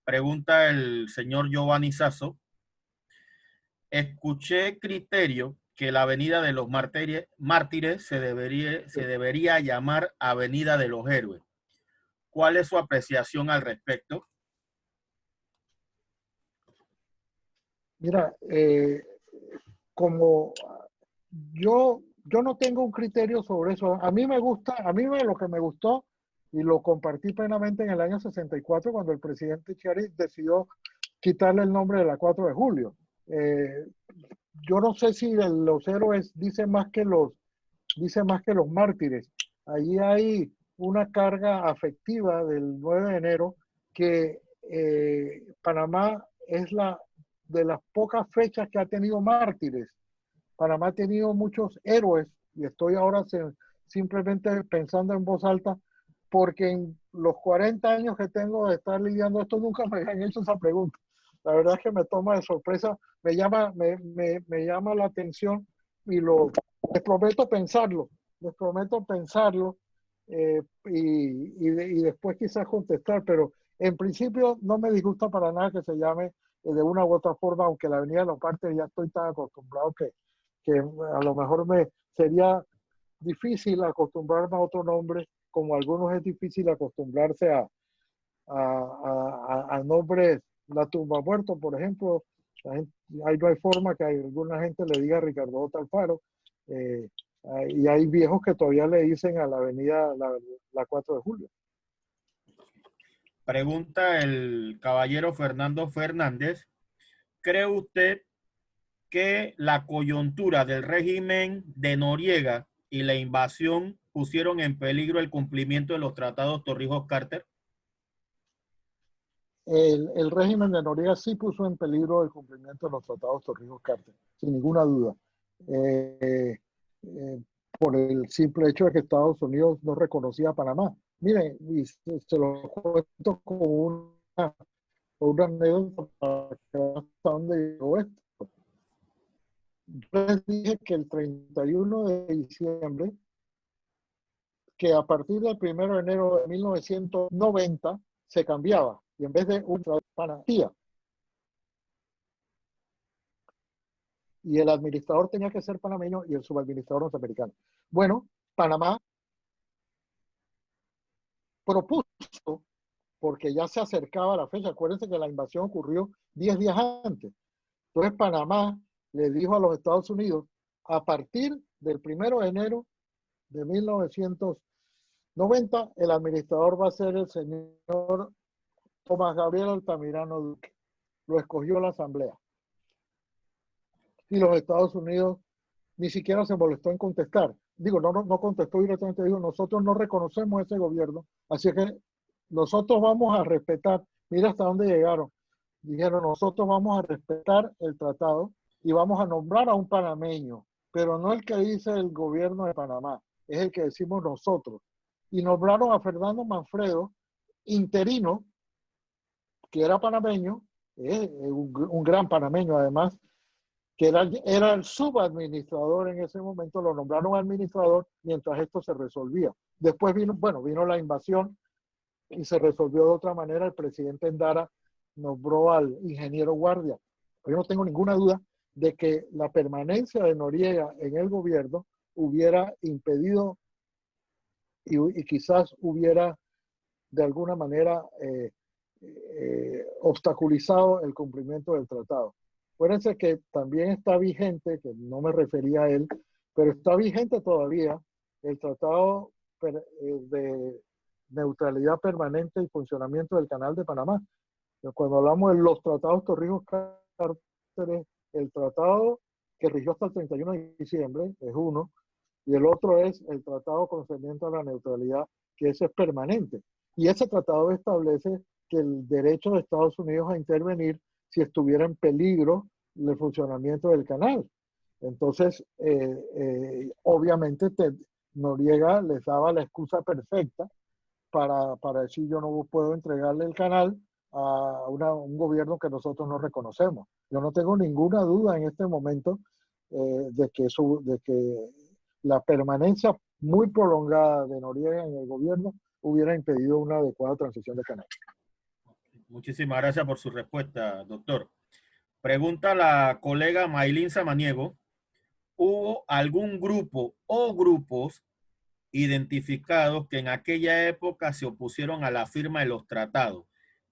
pregunta el señor Giovanni Sasso. Escuché criterio que la Avenida de los Mártires se debería llamar Avenida de los Héroes. ¿Cuál es su apreciación al respecto? Mira, como yo no tengo un criterio sobre eso. A mí me gusta, lo que me gustó, y lo compartí plenamente en el año 64, cuando el presidente Chiari decidió quitarle el nombre de la 4 de julio. Yo no sé si los héroes dicen más que los mártires. Allí hay una carga afectiva del 9 de enero que Panamá es de las pocas fechas que ha tenido mártires. Panamá ha tenido muchos héroes, y estoy ahora simplemente pensando en voz alta, porque en los 40 años que tengo de estar lidiando esto, nunca me han hecho esa pregunta. La verdad es que me toma de sorpresa, me llama la atención, y les prometo pensarlo, y después quizás contestar, pero en principio no me disgusta para nada que se llame de una u otra forma, aunque la Avenida de los Partes ya estoy tan acostumbrado que a lo mejor me sería difícil acostumbrarme a otro nombre, como a algunos es difícil acostumbrarse a nombres. La tumba muerto, por ejemplo, ahí no hay forma que alguna gente le diga Ricardo J. Alfaro, y hay viejos que todavía le dicen a la avenida la 4 de julio. Pregunta el caballero Fernando Fernández. ¿Cree usted que la coyuntura del régimen de Noriega y la invasión pusieron en peligro el cumplimiento de los tratados Torrijos-Carter? El régimen de Noriega sí puso en peligro el cumplimiento de los tratados Torrijos-Carter, sin ninguna duda. Por el simple hecho de que Estados Unidos no reconocía a Panamá. Miren, y se lo cuento como una anécdota para que hasta dónde llegó esto. Yo les dije que el 31 de diciembre, que a partir del 1 de enero de 1990 se cambiaba, y en vez de un Panamá, y el administrador tenía que ser panameño y el subadministrador norteamericano. Bueno, Panamá propuso, porque ya se acercaba la fecha, acuérdense que la invasión ocurrió 10 días antes. Entonces Panamá le dijo a los Estados Unidos, a partir del 1 de enero de 1990, el administrador va a ser el señor Tomás Gabriel Altamirano Duque. Lo escogió la Asamblea. Y los Estados Unidos ni siquiera se molestó en contestar. Digo, no contestó directamente, dijo, nosotros no reconocemos ese gobierno, así que nosotros vamos a respetar. Mira hasta dónde llegaron. Dijeron, nosotros vamos a respetar el tratado y vamos a nombrar a un panameño, pero no el que dice el gobierno de Panamá, es el que decimos nosotros. Y nombraron a Fernando Manfredo, interino, que era panameño, un gran panameño además, que era el subadministrador en ese momento, lo nombraron administrador mientras esto se resolvía. Después vino la invasión y se resolvió de otra manera. El presidente Endara nombró al ingeniero Guardia. Pero yo no tengo ninguna duda de que la permanencia de Noriega en el gobierno hubiera impedido y quizás hubiera de alguna manera obstaculizado el cumplimiento del tratado. Acuérdense que también está vigente, que no me refería a él, pero está vigente todavía el tratado de neutralidad permanente y funcionamiento del Canal de Panamá. Cuando hablamos de los tratados Torrijos-Carter, el tratado que rigió hasta el 31 de diciembre es uno, y el otro es el tratado concerniente a la neutralidad, que ese es permanente. Y ese tratado establece que el derecho de Estados Unidos a intervenir si estuviera en peligro el funcionamiento del canal. Entonces, obviamente, Noriega les daba la excusa perfecta para decir yo no puedo entregarle el canal a un gobierno que nosotros no reconocemos. Yo no tengo ninguna duda en este momento de que la permanencia muy prolongada de Noriega en el gobierno hubiera impedido una adecuada transición de canal. Muchísimas gracias por su respuesta, doctor. Pregunta la colega Maylin Samaniego, ¿hubo algún grupo o grupos identificados que en aquella época se opusieron a la firma de los tratados?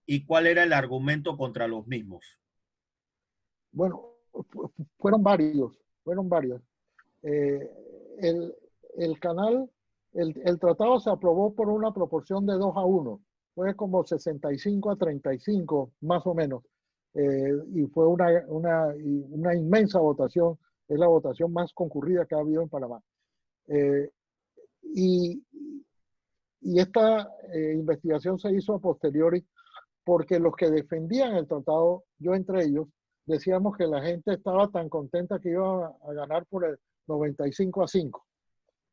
¿Y cuál era el argumento contra los mismos? Bueno, fueron varios. El canal, el tratado se aprobó por una proporción de 2-1. Fue como 65-35, más o menos. Y fue una inmensa votación. Es la votación más concurrida que ha habido en Panamá. Y esta investigación se hizo a posteriori porque los que defendían el tratado, yo entre ellos, decíamos que la gente estaba tan contenta que iba a ganar por el 95-5.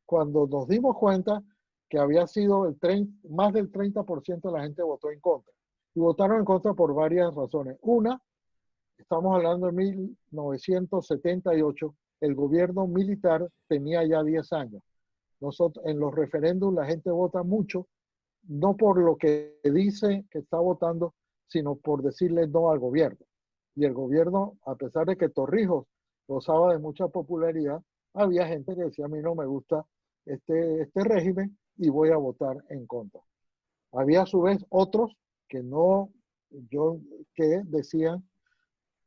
Cuando nos dimos cuenta que había sido más del 30% de la gente votó en contra. Y votaron en contra por varias razones. Una, estamos hablando de 1978, el gobierno militar tenía ya 10 años. Nosotros, en los referéndums la gente vota mucho, no por lo que dice que está votando, sino por decirle no al gobierno. Y el gobierno, a pesar de que Torrijos gozaba de mucha popularidad, había gente que decía a mí no me gusta este régimen y voy a votar en contra. Había a su vez otros que que decían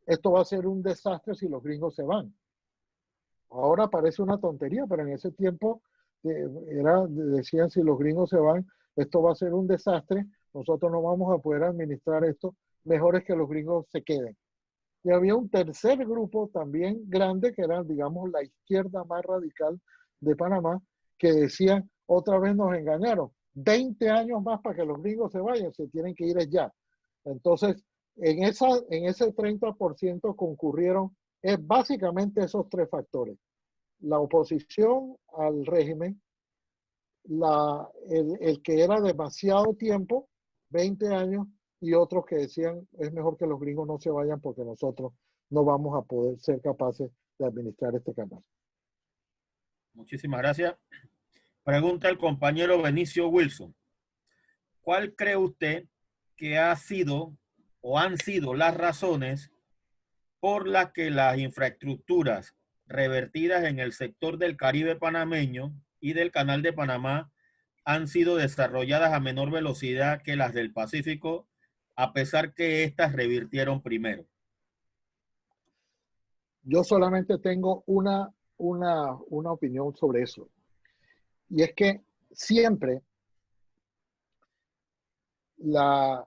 esto va a ser un desastre si los gringos se van. Ahora parece una tontería, pero en ese tiempo decían si los gringos se van, esto va a ser un desastre, nosotros no vamos a poder administrar esto, mejor es que los gringos se queden. Y había un tercer grupo también grande, que era, digamos, la izquierda más radical de Panamá, que decían, otra vez nos engañaron, 20 años más para que los gringos se vayan, se tienen que ir ya. Entonces, en ese 30% concurrieron básicamente esos tres factores. La oposición al régimen, el que era demasiado tiempo, 20 años, y otros que decían es mejor que los gringos no se vayan porque nosotros no vamos a poder ser capaces de administrar este canal. Muchísimas gracias. Pregunta el compañero Benicio Wilson. ¿Cuál cree usted que ha sido o han sido las razones por las que las infraestructuras revertidas en el sector del Caribe panameño y del Canal de Panamá han sido desarrolladas a menor velocidad que las del Pacífico, a pesar que éstas revirtieron primero? Yo solamente tengo una opinión sobre eso. Y es que siempre la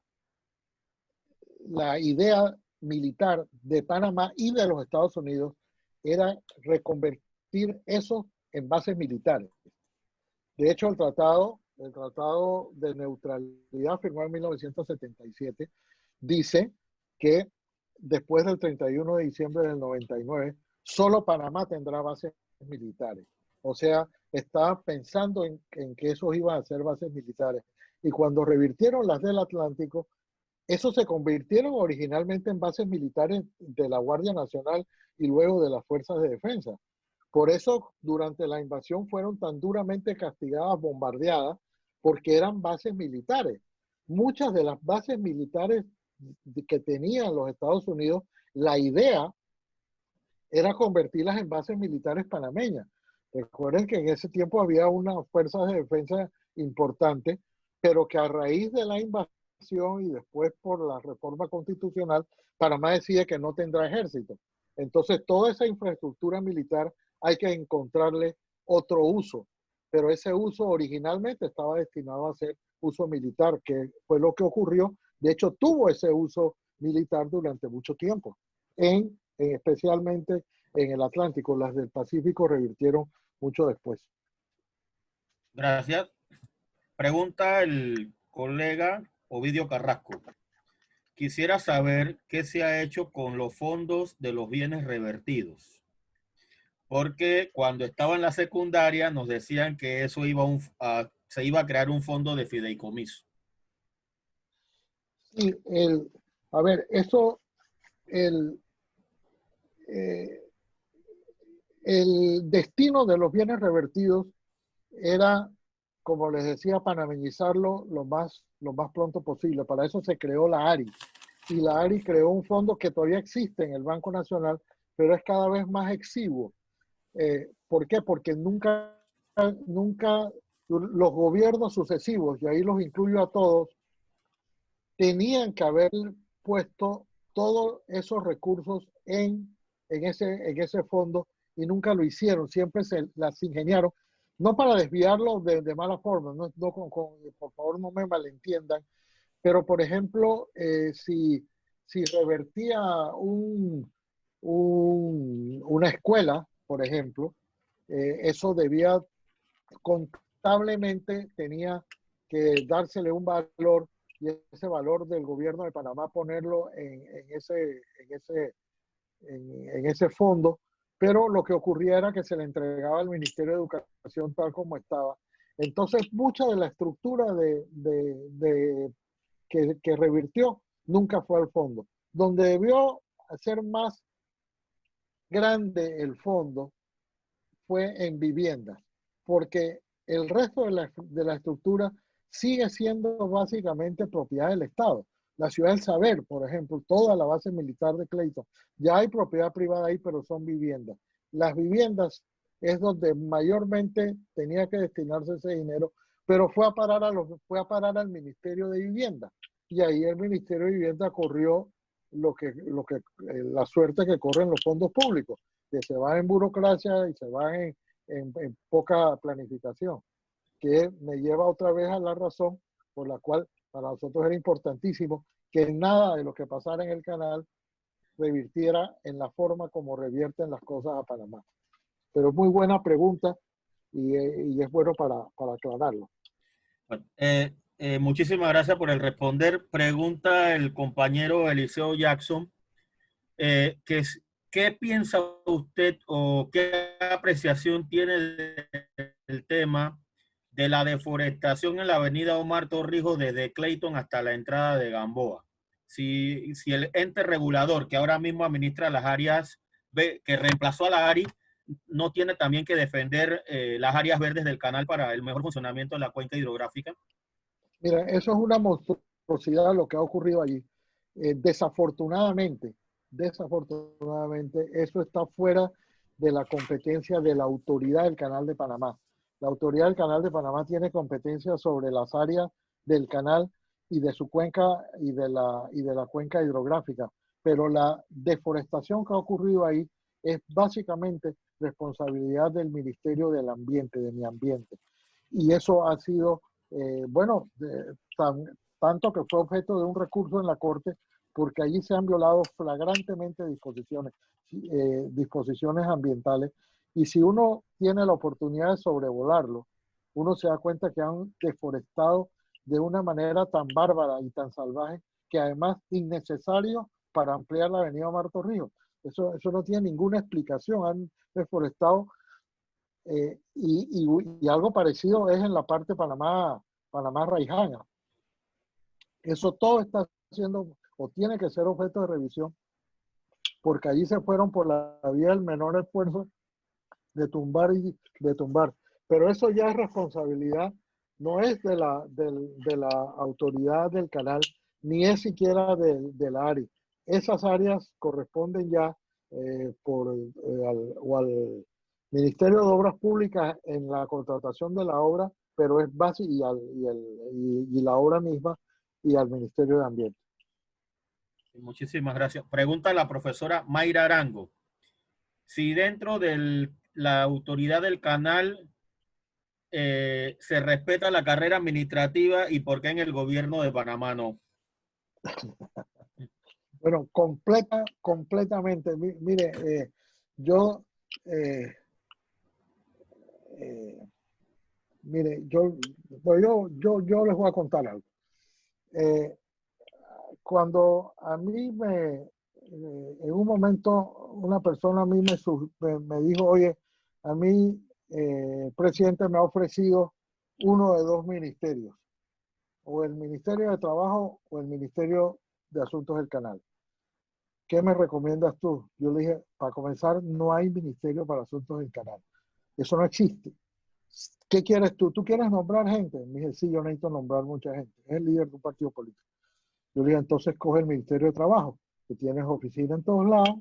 idea militar de Panamá y de los Estados Unidos era reconvertir eso en bases militares. De hecho, el tratado de neutralidad firmado en 1977 dice que después del 31 de diciembre del 99, solo Panamá tendrá bases militares. O sea, está pensando en que esos iban a ser bases militares. Y cuando revirtieron las del Atlántico, Esos se convirtieron originalmente en bases militares de la Guardia Nacional y luego de las Fuerzas de Defensa. Por eso, durante la invasión fueron tan duramente castigadas, bombardeadas, porque eran bases militares. Muchas de las bases militares que tenían los Estados Unidos, la idea era convertirlas en bases militares panameñas. Recuerden que en ese tiempo había unas fuerzas de defensa importantes, pero que a raíz de la invasión y después por la reforma constitucional, Panamá decide que no tendrá ejército. Entonces, toda esa infraestructura militar hay que encontrarle otro uso, pero ese uso originalmente estaba destinado a ser uso militar, que fue lo que ocurrió. De hecho, tuvo ese uso militar durante mucho tiempo, especialmente en el Atlántico. Las del Pacífico revirtieron mucho después. Gracias. Pregunta el colega Ovidio Carrasco. Quisiera saber qué se ha hecho con los fondos de los bienes revertidos. Porque cuando estaba en la secundaria nos decían que eso se iba a crear un fondo de fideicomiso. Sí, a ver, eso, el, eh, el destino de los bienes revertidos era, como les decía, panameñizarlo lo más pronto posible. Para eso se creó la ARI. Y la ARI creó un fondo que todavía existe en el Banco Nacional, pero es cada vez más exiguo. ¿Por qué? Porque nunca los gobiernos sucesivos, y ahí los incluyo a todos, tenían que haber puesto todos esos recursos en ese fondo y nunca lo hicieron, siempre se las ingeniaron, no para desviarlo de mala forma, por favor no me malentiendan, pero por ejemplo, si revertía una escuela, por ejemplo, eso debía contablemente tenía que dársele un valor y ese valor del gobierno de Panamá ponerlo en ese fondo, pero lo que ocurría era que se le entregaba al Ministerio de Educación tal como estaba. Entonces, mucha de la estructura que revirtió nunca fue al fondo. Donde debió ser más grande el fondo fue en viviendas, porque el resto de la estructura sigue siendo básicamente propiedad del Estado. La Ciudad del Saber, por ejemplo, toda la base militar de Clayton, ya hay propiedad privada ahí, pero son viviendas. Las viviendas es donde mayormente tenía que destinarse ese dinero, pero fue a parar al Ministerio de Vivienda. Y ahí el Ministerio de Vivienda corrió la suerte que corren los fondos públicos, que se van en burocracia y se van en poca planificación, que me lleva otra vez a la razón por la cual para nosotros era importantísimo que nada de lo que pasara en el canal revirtiera en la forma como revierten las cosas a Panamá. Pero muy buena pregunta y es bueno para aclararlo. Bueno, muchísimas gracias por el responder. Pregunta el compañero Eliseo Jackson, ¿qué piensa usted o qué apreciación tiene del tema de la deforestación en la avenida Omar Torrijos desde Clayton hasta la entrada de Gamboa? Si el ente regulador que ahora mismo administra las áreas, que reemplazó a la ARI, no tiene también que defender las áreas verdes del canal para el mejor funcionamiento de la cuenca hidrográfica. Mira, eso es una monstruosidad lo que ha ocurrido allí. Desafortunadamente, eso está fuera de la competencia de la autoridad del Canal de Panamá. La autoridad del Canal de Panamá tiene competencia sobre las áreas del canal y de su cuenca y de la cuenca hidrográfica, pero la deforestación que ha ocurrido ahí es básicamente responsabilidad del Ministerio del Ambiente, de mi ambiente. Y eso ha sido, tanto que fue objeto de un recurso en la Corte, porque allí se han violado flagrantemente disposiciones ambientales. Y si uno tiene la oportunidad de sobrevolarlo, uno se da cuenta que han deforestado de una manera tan bárbara y tan salvaje que además innecesario para ampliar la avenida Omar Torrijos. Eso no tiene ninguna explicación. Han deforestado y algo parecido es en la parte Panamá-Raijana. Eso todo está siendo o tiene que ser objeto de revisión, porque allí se fueron por la vía del menor esfuerzo de tumbar y de tumbar. Pero eso ya es responsabilidad, no es de la autoridad del canal, ni es siquiera de la ARI. Esas áreas corresponden ya al Ministerio de Obras Públicas en la contratación de la obra, pero es base y la obra misma y al Ministerio de Ambiente. Muchísimas gracias. Pregunta la profesora Mayra Arango. Si dentro de la autoridad del canal se respeta la carrera administrativa y por qué en el gobierno de Panamá no. Bueno, completamente. Mire, yo, eh, eh, mire, yo les voy a contar algo. Cuando a mí en un momento, una persona a mí me dijo, oye, a mí el presidente me ha ofrecido uno de dos ministerios, o el Ministerio de Trabajo o el Ministerio de Asuntos del Canal. ¿Qué me recomiendas tú? Yo le dije, para comenzar, no hay ministerio para asuntos del canal. Eso no existe. ¿Qué quieres tú? ¿Tú quieres nombrar gente? Me dije, sí, yo necesito nombrar mucha gente. Es el líder de un partido político. Yo le dije, entonces coge el Ministerio de Trabajo, que tienes oficina en todos lados,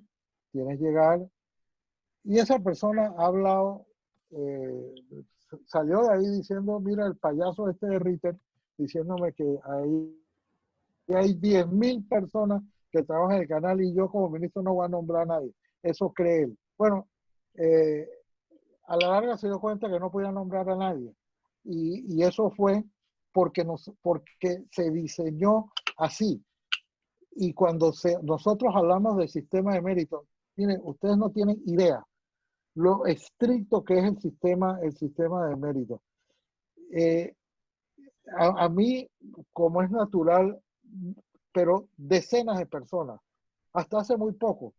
tienes llegar. Y esa persona ha hablado, salió de ahí diciendo, mira, el payaso este de Ritter, diciéndome que hay 10.000 personas que trabajan en el canal y yo como ministro no voy a nombrar a nadie. Eso cree él. Bueno, a la larga se dio cuenta que no podía nombrar a nadie. Y eso fue porque se diseñó así. Y cuando nosotros hablamos del sistema de mérito, miren, ustedes no tienen idea lo estricto que es el sistema de mérito. A mí, como es natural, pero decenas de personas, hasta hace muy poco,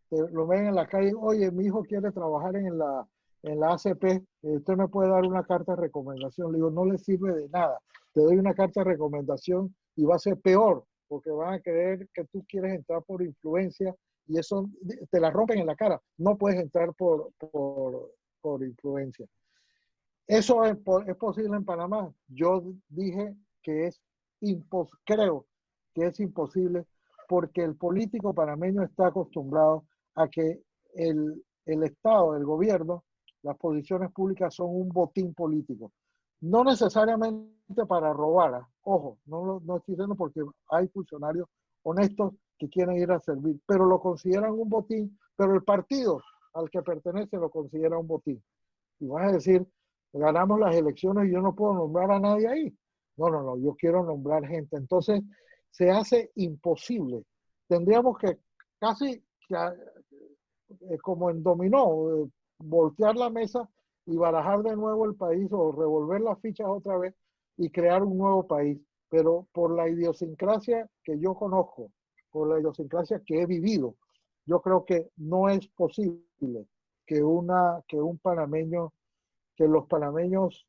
lo ven en la calle, oye, mi hijo quiere trabajar en la ACP, usted me puede dar una carta de recomendación. Le digo, no le sirve de nada, te doy una carta de recomendación y va a ser peor, porque van a creer que tú quieres entrar por influencia y eso te la rompen en la cara. No puedes entrar por influencia. ¿Eso es posible en Panamá? Yo dije que creo que es imposible porque el político panameño está acostumbrado a que el Estado, el gobierno, las posiciones públicas son un botín político. No necesariamente para robar, ojo, no estoy diciendo porque hay funcionarios honestos que quieren ir a servir, pero lo consideran un botín, pero el partido al que pertenece lo considera un botín. Y vas a decir, ganamos las elecciones y yo no puedo nombrar a nadie ahí. No, yo quiero nombrar gente. Entonces, se hace imposible. Tendríamos que casi como en dominó, voltear la mesa y barajar de nuevo el país o revolver las fichas otra vez y crear un nuevo país. Pero por la idiosincrasia que yo conozco, por la idiosincrasia que he vivido, yo creo que no es posible que un panameño, que los panameños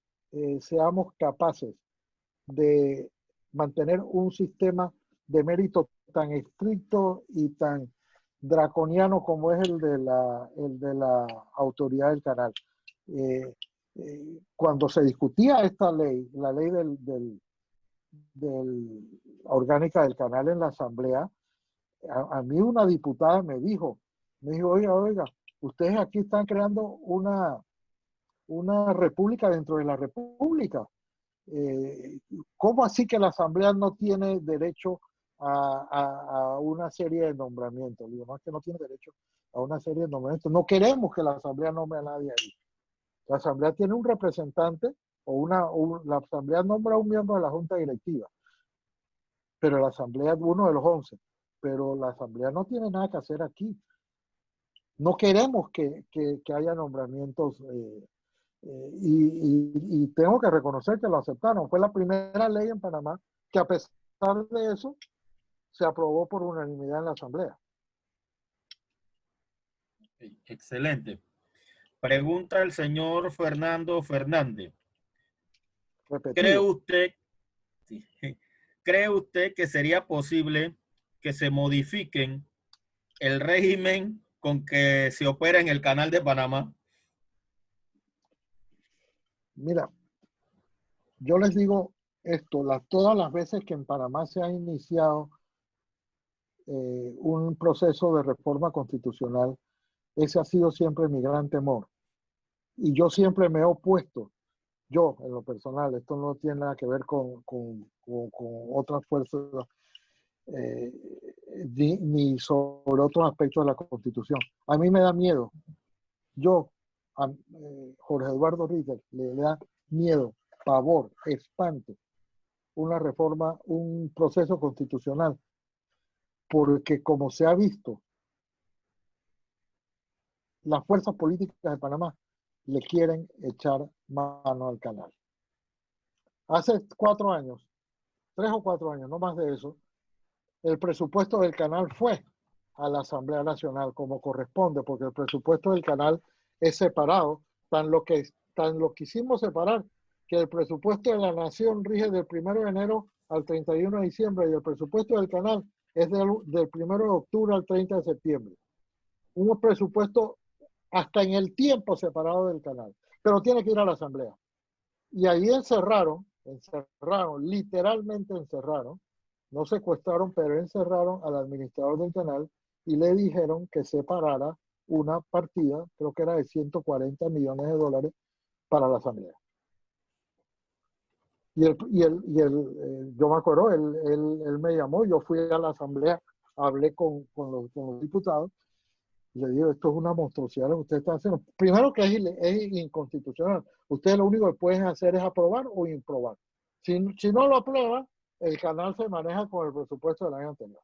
seamos capaces de mantener un sistema de mérito tan estricto y tan draconiano como es el de la autoridad del canal. Cuando se discutía esta ley, la ley orgánica del canal en la asamblea, a mí una diputada me dijo, oiga, ustedes aquí están creando una república dentro de la república. ¿Cómo así que la asamblea no tiene derecho a una serie de nombramientos? Digo, no es que no tiene derecho a una serie de nombramientos. No queremos que la asamblea nombre a nadie ahí. La asamblea tiene un representante la asamblea nombra a un miembro de la junta directiva, pero la asamblea es uno de los 11, pero la asamblea no tiene nada que hacer aquí. No queremos que haya nombramientos y tengo que reconocer que lo aceptaron. Fue la primera ley en Panamá que a pesar de eso se aprobó por unanimidad en la asamblea. Excelente. Pregunta el señor Fernando Fernández. Repetido. ¿Cree usted ¿cree usted que sería posible que se modifiquen el régimen con que se opera en el Canal de Panamá? Mira, yo les digo esto, todas las veces que en Panamá se ha iniciado un proceso de reforma constitucional, ese ha sido siempre mi gran temor. Y yo siempre me he opuesto, yo en lo personal, esto no tiene nada que ver con otras fuerzas, eh, ni sobre otros aspectos de la Constitución. A mí me da miedo. Yo, Jorge Eduardo Ritter, le da miedo, pavor, espanto, una reforma, un proceso constitucional, porque como se ha visto, las fuerzas políticas de Panamá le quieren echar mano al canal. Hace 4 años, 3 o 4 años, no más de eso, el presupuesto del canal fue a la Asamblea Nacional como corresponde, porque el presupuesto del canal es separado, tan lo quisimos separar, que el presupuesto de la Nación rige del 1 de enero al 31 de diciembre y el presupuesto del canal es del 1 de octubre al 30 de septiembre. Un presupuesto hasta en el tiempo separado del canal, pero tiene que ir a la Asamblea. Y ahí encerraron, literalmente encerraron, no secuestraron, pero encerraron al administrador del canal y le dijeron que separara una partida, creo que era de 140 millones de dólares, para la Asamblea. Yo me acuerdo, él me llamó, yo fui a la Asamblea, hablé con los diputados, y le digo, esto es una monstruosidad lo que ustedes están haciendo. Primero que es inconstitucional. Ustedes lo único que pueden hacer es aprobar o improbar. Si no lo aprueban, el canal se maneja con el presupuesto del año anterior.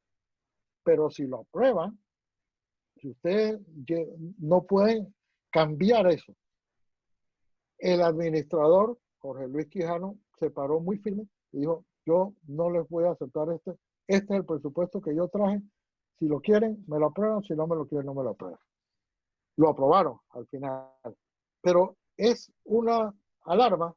Pero si lo aprueban, si ustedes no pueden cambiar eso. El administrador, Jorge Luis Quijano, se paró muy firme y dijo, yo no les voy a aceptar este es el presupuesto que yo traje. Si lo quieren, me lo aprueban. Si no me lo quieren, no me lo aprueban. Lo aprobaron al final. Pero es una alarma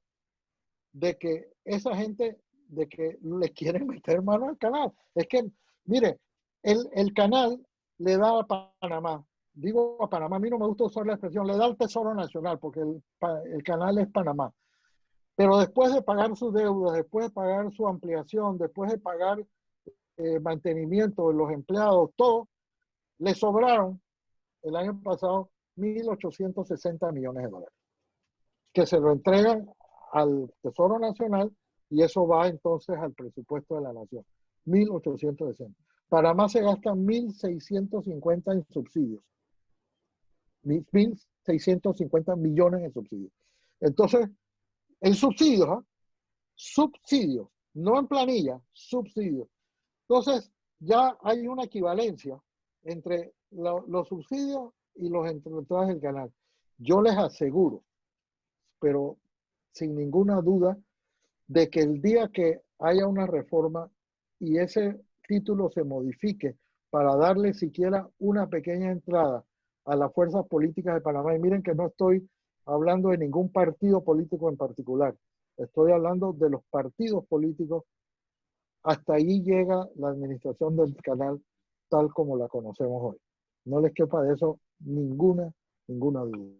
de que esa gente, de que le quieren meter mano al canal. Es que, mire, el canal le da a Panamá, digo a Panamá, a mí no me gusta usar la expresión, le da al Tesoro Nacional, porque el canal es Panamá. Pero después de pagar sus deudas, después de pagar su ampliación, después de pagar mantenimiento de los empleados, todo, le sobraron el año pasado 1.860 millones de dólares, que se lo entregan al Tesoro Nacional y eso va entonces al presupuesto de la Nación. 1.860. Panamá se gasta 1.650 en subsidios. 1.650 millones en subsidios. Entonces, en subsidios, ¿eh? Subsidios, no en planilla, subsidios. Entonces, ya hay una equivalencia entre los subsidios y los entradas del canal. Yo les aseguro, pero sin ninguna duda, de que el día que haya una reforma y ese título se modifique para darle siquiera una pequeña entrada a las fuerzas políticas de Panamá, y miren que no estoy hablando de ningún partido político en particular, estoy hablando de los partidos políticos, hasta ahí llega la administración del canal tal como la conocemos hoy. No les quepa de eso ninguna duda.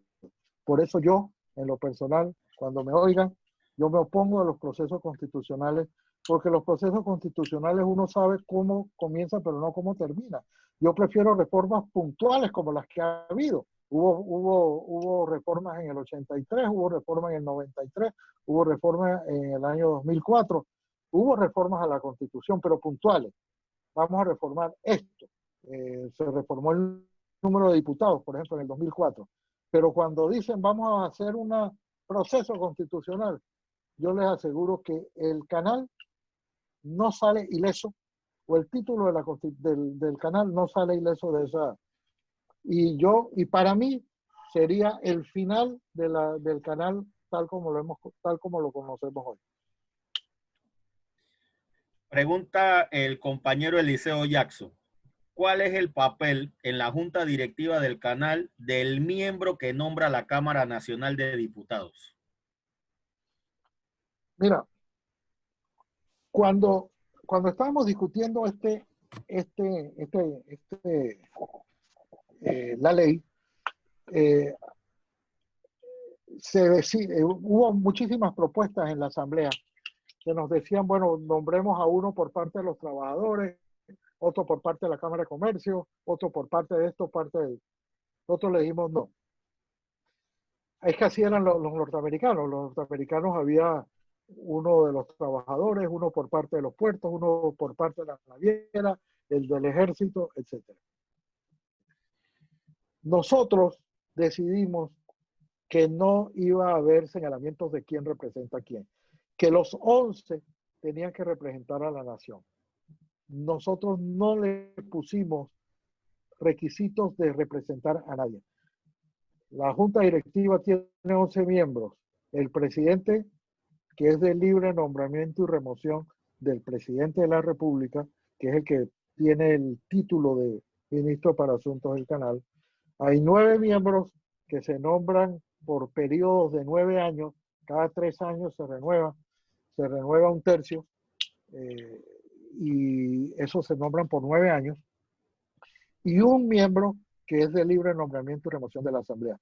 Por eso yo, en lo personal, cuando me oigan, yo me opongo a los procesos constitucionales, porque los procesos constitucionales uno sabe cómo comienza, pero no cómo termina. Yo prefiero reformas puntuales como las que ha habido. Hubo reformas en el 83, hubo reformas en el 93, hubo reformas en el año 2004, hubo reformas a la Constitución, pero puntuales. Vamos a reformar esto. Se reformó el número de diputados, por ejemplo, en el 2004. Pero cuando dicen vamos a hacer un proceso constitucional, yo les aseguro que el canal no sale ileso, o el título del canal no sale ileso de esa. Y para mí sería el final del canal tal como lo conocemos hoy. Pregunta el compañero Eliseo Jackson. ¿Cuál es el papel en la junta directiva del canal del miembro que nombra la Cámara Nacional de Diputados? Mira, cuando cuando estábamos discutiendo la ley, eh, hubo muchísimas propuestas en la Asamblea que nos decían, bueno, nombremos a uno por parte de los trabajadores, otro por parte de la Cámara de Comercio, otro por parte de esto, parte de... Nosotros le dijimos no. Es que así eran los norteamericanos. Los norteamericanos había uno de los trabajadores, uno por parte de los puertos, uno por parte de la naviera, el del ejército, etc. Nosotros decidimos que no iba a haber señalamientos de quién representa a quién, que los 11 tenían que representar a la nación. Nosotros no le pusimos requisitos de representar a nadie. La Junta Directiva tiene 11 miembros. El presidente, que es de libre nombramiento y remoción del presidente de la República, que es el que tiene el título de ministro para asuntos del canal. Hay 9 miembros que se nombran por periodos de 9 años. Cada 3 años se renueva un tercio. Y eso se nombran por 9 años. Y un miembro que es de libre nombramiento y remoción de la Asamblea.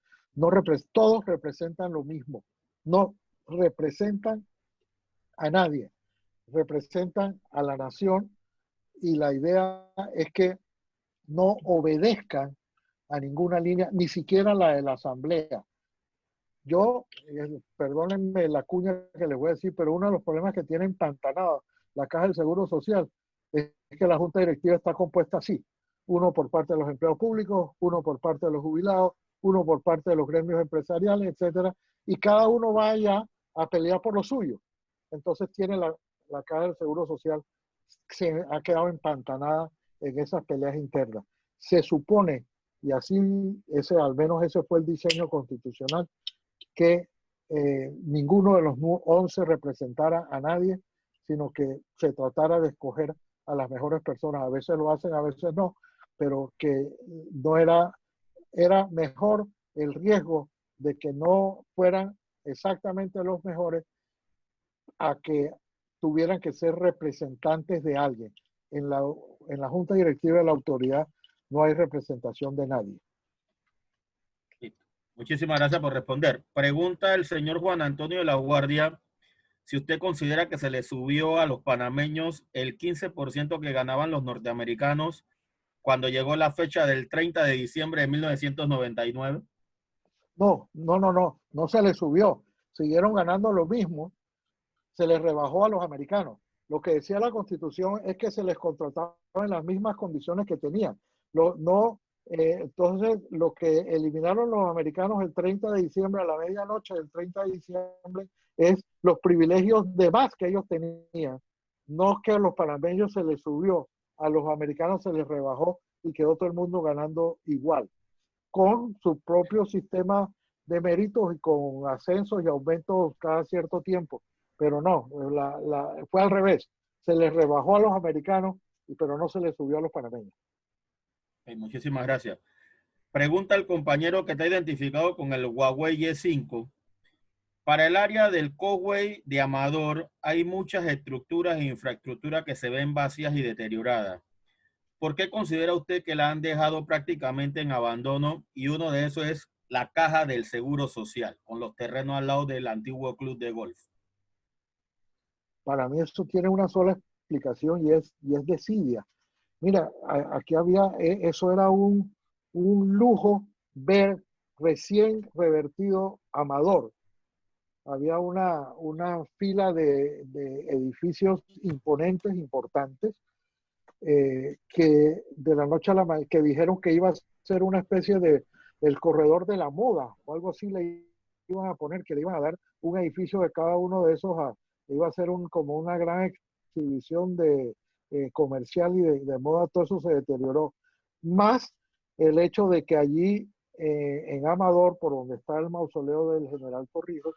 Todos representan lo mismo. No representan a nadie. Representan a la nación y la idea es que no obedezcan a ninguna línea, ni siquiera la de la Asamblea. Yo, perdónenme la cuña que les voy a decir, pero uno de los problemas que tiene empantanada la Caja del Seguro Social es que la Junta Directiva está compuesta así. Uno por parte de los empleados públicos, uno por parte de los jubilados, uno por parte de los gremios empresariales, etcétera, y cada uno va allá a pelear por lo suyo. Entonces tiene la Caja del Seguro Social, se ha quedado empantanada en esas peleas internas. Se supone, y así al menos ese fue el diseño constitucional, que ninguno de los 11 representara a nadie, sino que se tratara de escoger a las mejores personas. A veces lo hacen, a veces no, pero que no era mejor el riesgo de que no fueran exactamente los mejores a que tuvieran que ser representantes de alguien. En la Junta Directiva de la autoridad no hay representación de nadie. Muchísimas gracias por responder. Pregunta el señor Juan Antonio de la Guardia si usted considera que se le subió a los panameños el 15% que ganaban los norteamericanos cuando llegó la fecha del 30 de diciembre de 1999. No se les subió. Siguieron ganando lo mismo. Se les rebajó a los americanos. Lo que decía la Constitución es que se les contrataba en las mismas condiciones que tenían. Entonces, lo que eliminaron los americanos el 30 de diciembre a la medianoche del 30 de diciembre es los privilegios de más que ellos tenían. No es que a los panameños se les subió, a los americanos se les rebajó y quedó todo el mundo ganando igual, con su propio sistema de méritos y con ascensos y aumentos cada cierto tiempo. Pero no, fue al revés. Se les rebajó a los americanos, pero no se les subió a los panameños. Muchísimas gracias. Pregunta el compañero que está identificado con el Huawei Y5. Para el área del Causeway de Amador hay muchas estructuras e infraestructuras que se ven vacías y deterioradas. ¿Por qué considera usted que la han dejado prácticamente en abandono? Y uno de esos es la Caja del Seguro Social, con los terrenos al lado del antiguo club de golf. Para mí eso tiene una sola explicación y es desidia. Mira, aquí eso era un lujo ver recién revertido Amador. Había una fila de edificios imponentes, importantes, que de la noche a la mañana, que dijeron que iba a ser una especie de el corredor de la moda o algo así le iban a poner, que le iban a dar un edificio de cada uno de esos, iba a ser como una gran exhibición de comercial y de moda. Todo eso se deterioró. Más el hecho de que allí en Amador, por donde está el mausoleo del general Torrijos,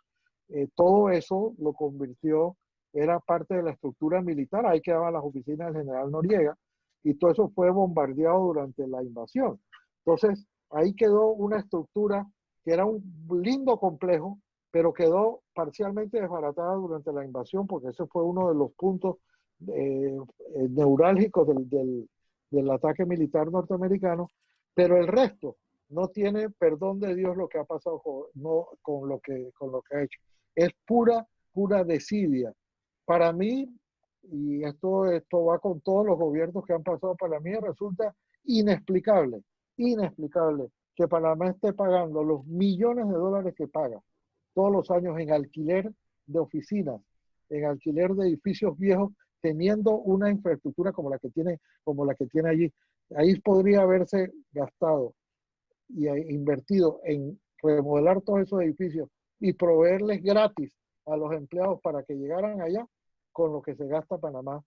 todo eso lo convirtió, era parte de la estructura militar. Ahí quedaban las oficinas del general Noriega y todo eso fue bombardeado durante la invasión. Entonces, ahí quedó una estructura que era un lindo complejo, pero quedó parcialmente desbaratada durante la invasión, porque ese fue uno de los puntos neurálgicos del ataque militar norteamericano, pero el resto no tiene perdón de Dios lo que ha pasado con lo que ha hecho. Es pura desidia. Para mí, y esto va con todos los gobiernos que han pasado, para mí resulta inexplicable que Panamá esté pagando los millones de dólares que paga todos los años en alquiler de oficinas, en alquiler de edificios viejos, teniendo una infraestructura como la que tiene allí. Ahí podría haberse gastado y invertido en remodelar todos esos edificios y proveerles gratis a los empleados para que llegaran allá con lo que se gasta Panamá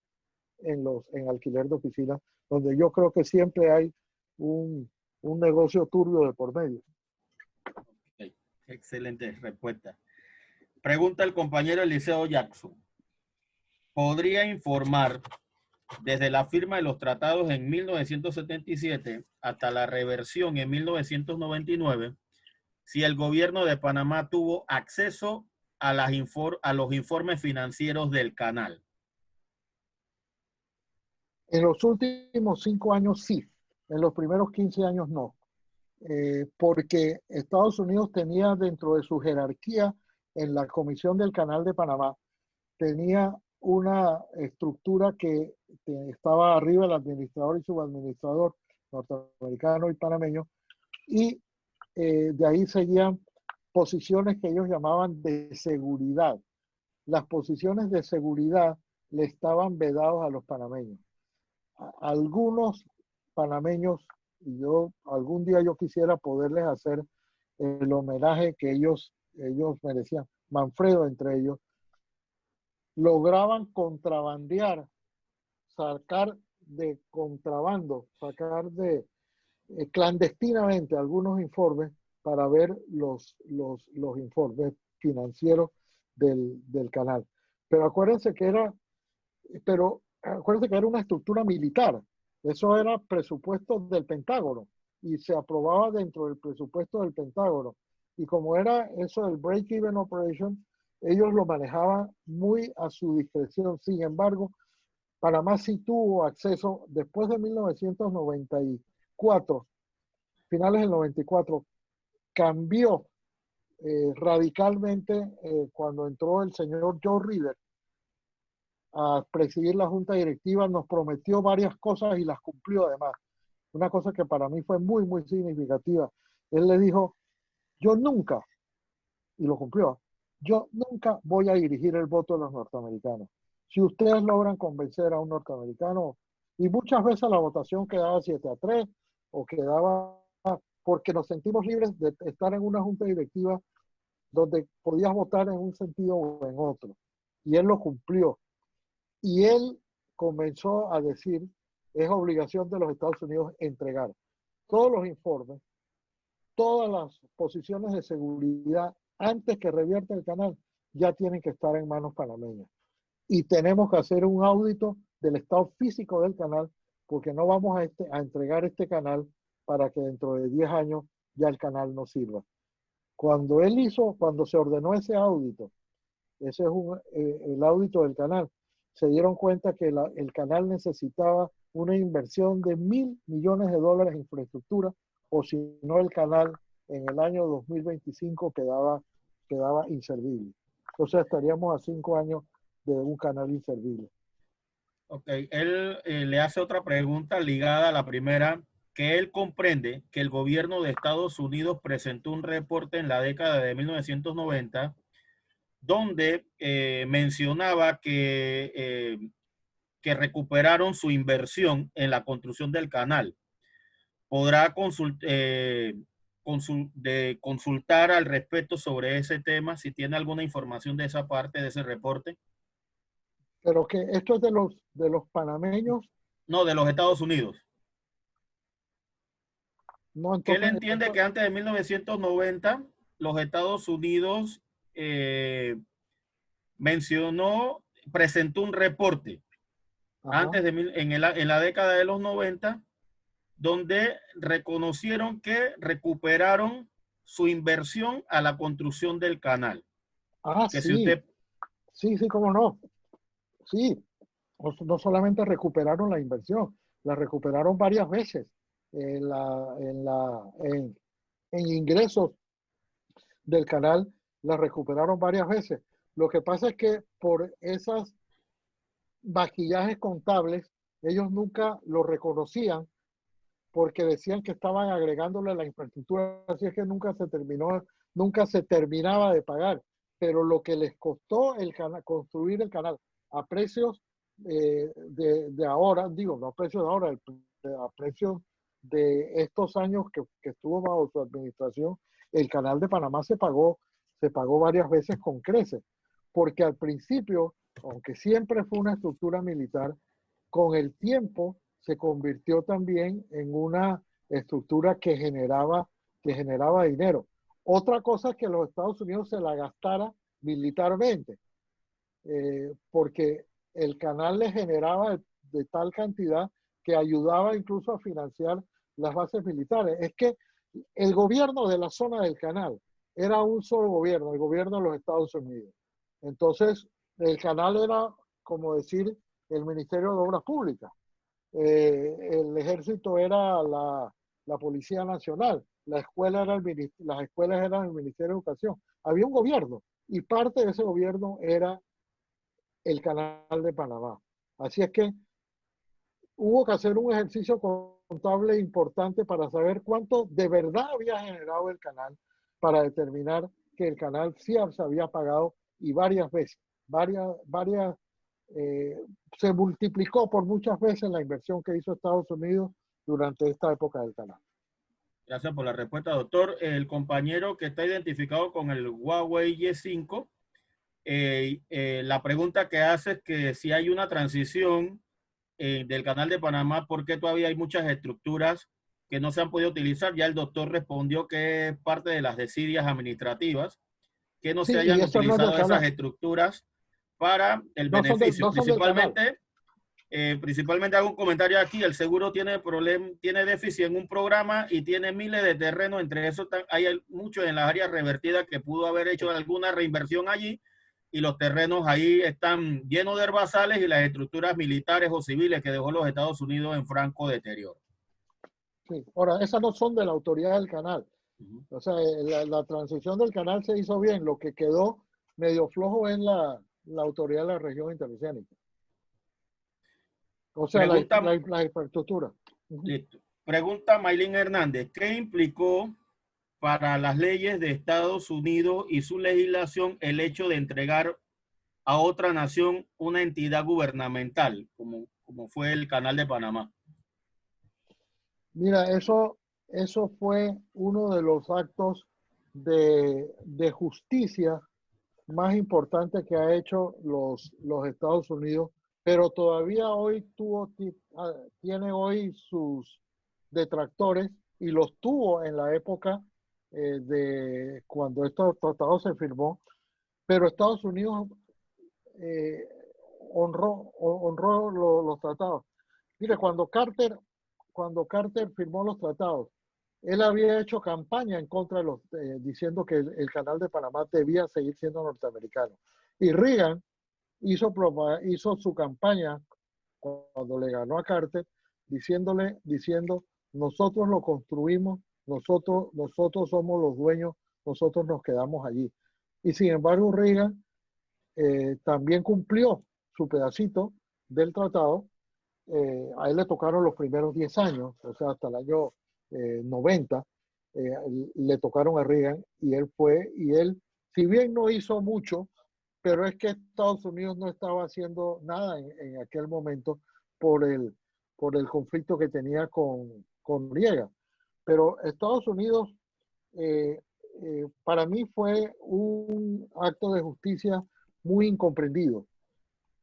en alquiler de oficinas, donde yo creo que siempre hay un negocio turbio de por medio. Okay. Excelente respuesta. Pregunta el compañero Eliseo Jackson. ¿Podría informar desde la firma de los tratados en 1977 hasta la reversión en 1999 si el gobierno de Panamá tuvo acceso a los informes financieros del canal? En los últimos 5 años sí, en los primeros 15 años no, porque Estados Unidos tenía dentro de su jerarquía en la Comisión del Canal de Panamá, tenía una estructura que estaba arriba el administrador y subadministrador norteamericano y panameño, y de ahí seguían posiciones que ellos llamaban de seguridad. Las posiciones de seguridad le estaban vedados a los panameños. Algunos panameños, y algún día yo quisiera poderles hacer el homenaje que ellos merecían, Manfredo entre ellos, lograban contrabandear, sacar de contrabando, sacar de clandestinamente algunos informes para ver los informes financieros del canal. Pero acuérdense que era una estructura militar. Eso era presupuesto del Pentágono y se aprobaba dentro del presupuesto del Pentágono. Y como era eso del break-even operation, ellos lo manejaban muy a su discreción. Sin embargo, Panamá sí tuvo acceso después de 1994, finales del 94, cambió radicalmente cuando entró el señor Joe Reeder a presidir la junta directiva, nos prometió varias cosas y las cumplió además. Una cosa que para mí fue muy, muy significativa. Él le dijo, yo nunca, y lo cumplió, yo nunca voy a dirigir el voto de los norteamericanos. Si ustedes logran convencer a un norteamericano, y muchas veces la votación quedaba 7-3, o quedaba, porque nos sentimos libres de estar en una junta directiva donde podías votar en un sentido o en otro. Y él lo cumplió. Y él comenzó a decir, es obligación de los Estados Unidos entregar todos los informes, todas las posiciones de seguridad antes que revierta el canal, ya tienen que estar en manos panameñas. Y tenemos que hacer un audito del estado físico del canal, porque no vamos a entregar este canal para que dentro de 10 años ya el canal no sirva. Cuando se ordenó ese audito, ese es el audito del canal, se dieron cuenta que el canal necesitaba una inversión de $1.000 millones en infraestructura, o si no el canal en el año 2025 quedaba inservible. Entonces estaríamos a 5 años de un canal inservible. Ok, él le hace otra pregunta ligada a la primera, que él comprende que el gobierno de Estados Unidos presentó un reporte en la década de 1990 donde mencionaba que recuperaron su inversión en la construcción del canal. ¿Podrá consultar al respecto sobre ese tema, si tiene alguna información de esa parte, de ese reporte? Pero que esto es de los panameños. No, de los Estados Unidos. No, Que él entonces, entiende que antes de 1990 los Estados Unidos presentó un reporte en la década de los 90 donde reconocieron que recuperaron su inversión a la construcción del canal. Ah, Que sí. si usted... Sí, cómo no. Sí. no solamente recuperaron la inversión, la recuperaron varias veces en ingresos del canal, la recuperaron varias veces. Lo que pasa es que por esas maquillajes contables, ellos nunca lo reconocían porque decían que estaban agregándole la infraestructura, así es que nunca se terminaba de pagar. Pero lo que les costó construir el canal a precios de ahora, digo, no a precios de ahora, a precios de estos años que estuvo bajo su administración, el canal de Panamá se pagó varias veces con creces, porque al principio, aunque siempre fue una estructura militar, con el tiempo se convirtió también en una estructura que generaba dinero. Otra cosa es que los Estados Unidos se la gastara militarmente, porque el canal le generaba de tal cantidad que ayudaba incluso a financiar las bases militares. Es que el gobierno de la zona del canal era un solo gobierno, el gobierno de los Estados Unidos. Entonces, el canal era, como decir, el Ministerio de Obras Públicas. El ejército era la Policía Nacional, las escuelas eran el Ministerio de Educación. Había un gobierno y parte de ese gobierno era el Canal de Panamá. Así es que hubo que hacer un ejercicio contable importante para saber cuánto de verdad había generado el canal, para determinar que el canal sí se había pagado y varias veces, se multiplicó por muchas veces la inversión que hizo Estados Unidos durante esta época del canal. Gracias por la respuesta, doctor. El compañero que está identificado con el Huawei Y5, la pregunta que hace es que si hay una transición del canal de Panamá, ¿por qué todavía hay muchas estructuras que no se han podido utilizar? Ya el doctor respondió que es parte de las desidias administrativas, que no Sí, se y hayan eso no es del utilizado esas canal. estructuras para el No son, beneficio. no son del canal. Principalmente hago un comentario aquí, el seguro tiene déficit en un programa y tiene miles de terrenos, entre esos hay muchos en las áreas revertidas que pudo haber hecho alguna reinversión allí, y los terrenos ahí están llenos de herbazales y las estructuras militares o civiles que dejó los Estados Unidos en franco deterioro. Sí. Ahora, esas no son de la autoridad del canal. O sea, la transición del canal se hizo bien. Lo que quedó medio flojo es la autoridad de la región interoceánica. O sea, Pregunta, la infraestructura. listo. Pregunta Maylin Hernández, ¿qué implicó para las leyes de Estados Unidos y su legislación el hecho de entregar a otra nación una entidad gubernamental, como fue el Canal de Panamá? Mira, eso fue uno de los actos de justicia más importantes que ha hecho los Estados Unidos, pero todavía hoy tiene hoy sus detractores y los tuvo en la época de cuando este tratado se firmó, pero Estados Unidos eh, honró los tratados. Mire, cuando Carter firmó los tratados, él había hecho campaña en contra de diciendo que el canal de Panamá debía seguir siendo norteamericano. Y Reagan hizo su campaña cuando le ganó a Carter, diciendo, nosotros lo construimos, nosotros somos los dueños, nosotros nos quedamos allí. Y sin embargo, Reagan también cumplió su pedacito del tratado. A él le tocaron los primeros 10 años, o sea, hasta el año 90, le tocaron a Reagan y él, si bien no hizo mucho, pero es que Estados Unidos no estaba haciendo nada en aquel momento por el conflicto que tenía con Noriega. Pero Estados Unidos, para mí, fue un acto de justicia muy incomprendido.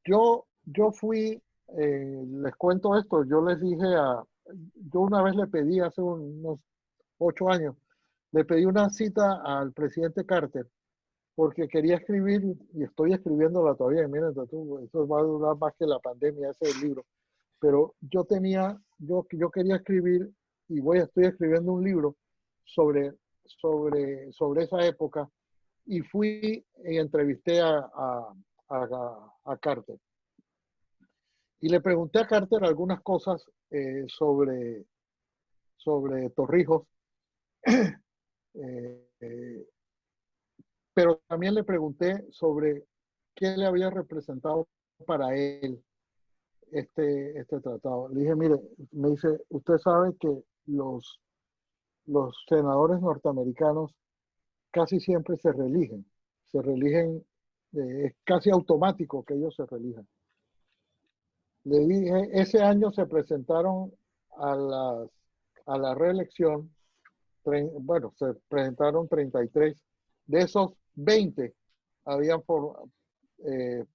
Yo fui, les cuento esto, yo una vez le pedí hace unos 8 años, le pedí una cita al presidente Carter porque quería escribir, y estoy escribiéndola todavía, miren, eso va a durar más que la pandemia, ese es el libro, pero yo quería escribir, y estoy escribiendo un libro sobre esa época, y fui y entrevisté a Carter. Y le pregunté a Carter algunas cosas sobre Torrijos, eh, pero también le pregunté sobre qué le había representado para él este tratado. Le dije, mire, me dice, usted sabe que los senadores norteamericanos casi siempre se reeligen. Es casi automático que ellos se reelijan. Le dije, ese año se presentaron a la reelección, bueno, se presentaron 33. De esos, 20 habían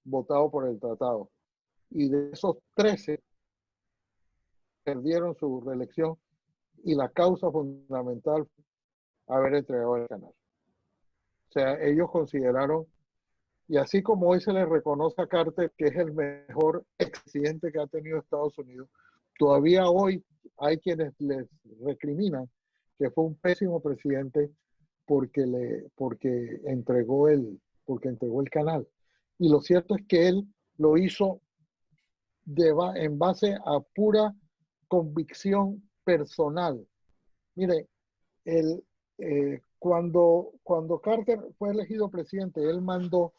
votado por el tratado. Y de esos 13 perdieron su reelección y la causa fundamental haber entregado el canal. O sea, ellos consideraron, y así como hoy se le reconoce a Carter que es el mejor expresidente que ha tenido Estados Unidos, todavía hoy hay quienes les recriminan que fue un pésimo presidente porque entregó el canal. Y lo cierto es que él lo hizo en base a pura convicción personal. Mire, cuando Carter fue elegido presidente, él mandó,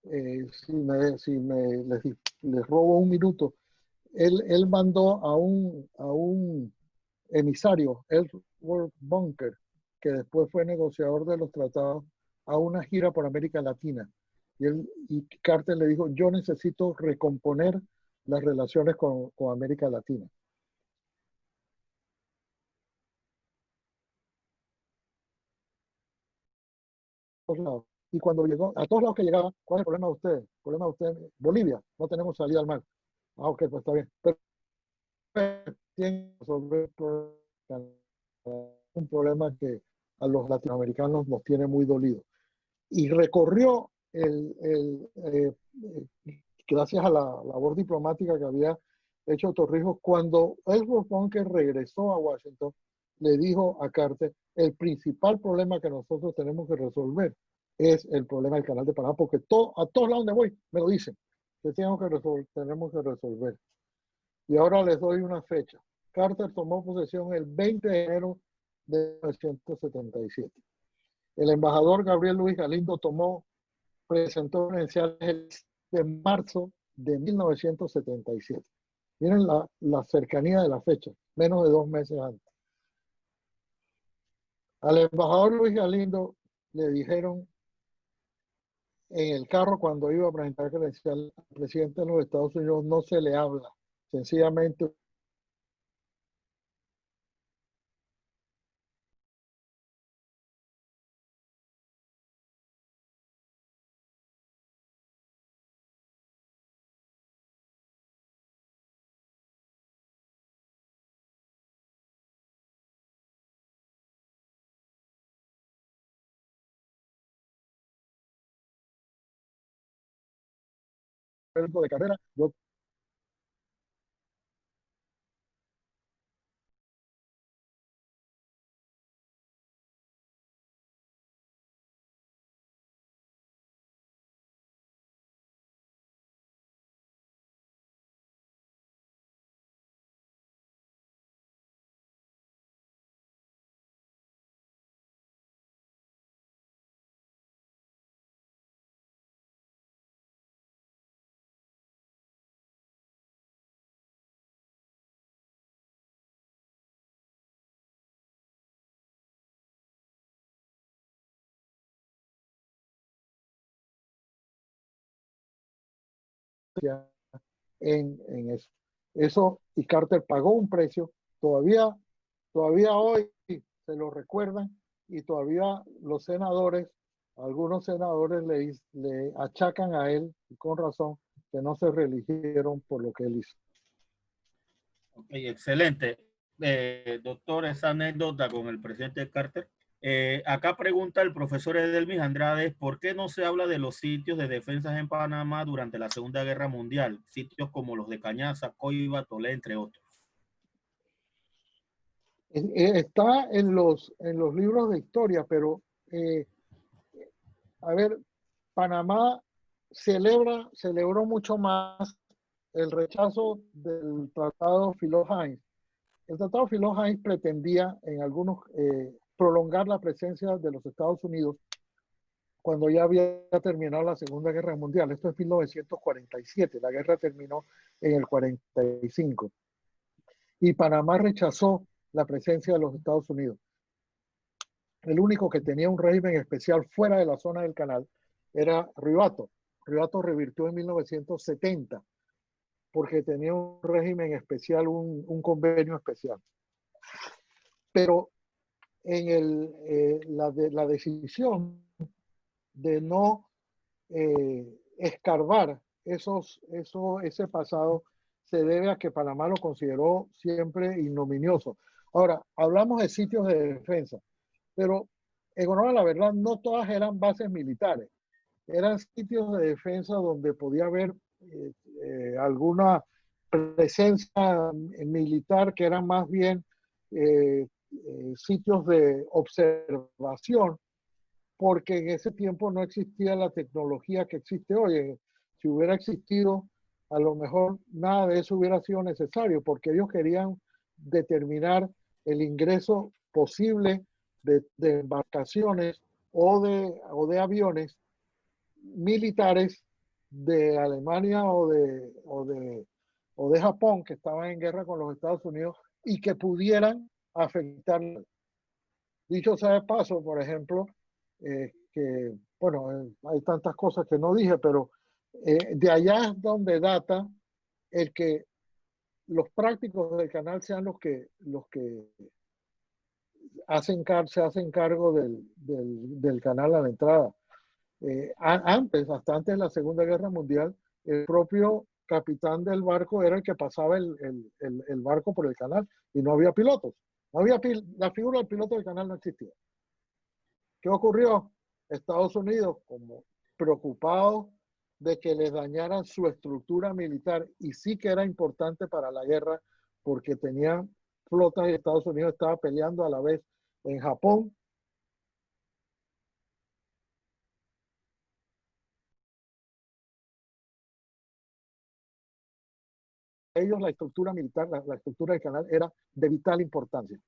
les robo un minuto, él mandó a un emisario, Edward Bunker, que después fue negociador de los tratados, a una gira por América Latina. Y Carter le dijo, yo necesito recomponer las relaciones con América Latina. Y cuando llegó, a todos lados que llegaba, ¿cuál es el problema de ustedes? El problema de ustedes, Bolivia, no tenemos salida al mar. Ah, ok, pues está bien. Pero tienen que resolver un problema que a los latinoamericanos nos tiene muy dolidos. Y recorrió gracias a la labor diplomática que había hecho Torrijos, cuando Edward Bunker regresó a Washington, le dijo a Carter, el principal problema que nosotros tenemos que resolver es el problema del canal de Panamá, porque a todos lados donde voy me lo dicen, que tenemos que resolver. Y ahora les doy una fecha. Carter tomó posesión el 20 de enero de 1977. El embajador Gabriel Luis Galindo presentó credenciales el de marzo de 1977. Miren la cercanía de la fecha, menos de 2 meses antes. Al embajador Luis Galindo le dijeron en el carro cuando iba a presentar credencial al presidente de los Estados Unidos, no se le habla, sencillamente de carrera. Yo en eso. Eso, y Carter pagó un precio, todavía hoy se lo recuerdan y todavía los senadores, algunos senadores le achacan a él, y con razón, que no se reeligieron por lo que él hizo. Ok, excelente. Doctor, esa anécdota con el presidente Carter. Acá pregunta el profesor Edelmis Andrade, ¿por qué no se habla de los sitios de defensas en Panamá durante la Segunda Guerra Mundial? Sitios como los de Cañaza, Coiba, Tolé, entre otros. Está en los libros de historia, pero a ver, Panamá celebró mucho más el rechazo del Tratado Filó-Hines. El Tratado Filó-Hines pretendía en algunos prolongar la presencia de los Estados Unidos cuando ya había terminado la Segunda Guerra Mundial. Esto es 1947, la guerra terminó en el 45. Y Panamá rechazó la presencia de los Estados Unidos. El único que tenía un régimen especial fuera de la zona del canal era Río Hato. Río Hato revirtió en 1970 porque tenía un régimen especial, un convenio especial. Pero en la decisión de no escarbar ese pasado se debe a que Panamá lo consideró siempre ignominioso. Ahora, hablamos de sitios de defensa, pero en honor a la verdad, no todas eran bases militares. Eran sitios de defensa donde podía haber alguna presencia militar que eran más bien sitios de observación, porque en ese tiempo no existía la tecnología que existe hoy. Si hubiera existido, a lo mejor nada de eso hubiera sido necesario, porque ellos querían determinar el ingreso posible de embarcaciones o de aviones militares de Alemania o de Japón, que estaban en guerra con los Estados Unidos y que pudieran afectar. Dicho sea de paso, por ejemplo, que, bueno, hay tantas cosas que no dije, pero de allá es donde data el que los prácticos del canal sean los que se hacen cargo del canal a la entrada. Hasta antes de la Segunda Guerra Mundial, el propio capitán del barco era el que pasaba el barco por el canal y no había pilotos. No había la figura del piloto del canal no existía. ¿Qué ocurrió? Estados Unidos, como preocupado de que les dañaran su estructura militar, y sí que era importante para la guerra porque tenían flotas y Estados Unidos estaba peleando a la vez en Japón. Ellos la estructura militar, la estructura del canal era de vital importancia.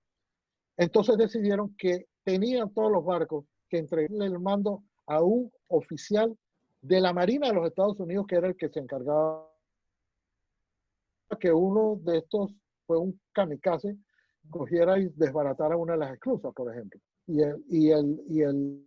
Entonces decidieron que tenían todos los barcos que entregarle el mando a un oficial de la Marina de los Estados Unidos, que era el que se encargaba que uno de estos fue un kamikaze, cogiera y desbaratara una de las esclusas, por ejemplo. Y el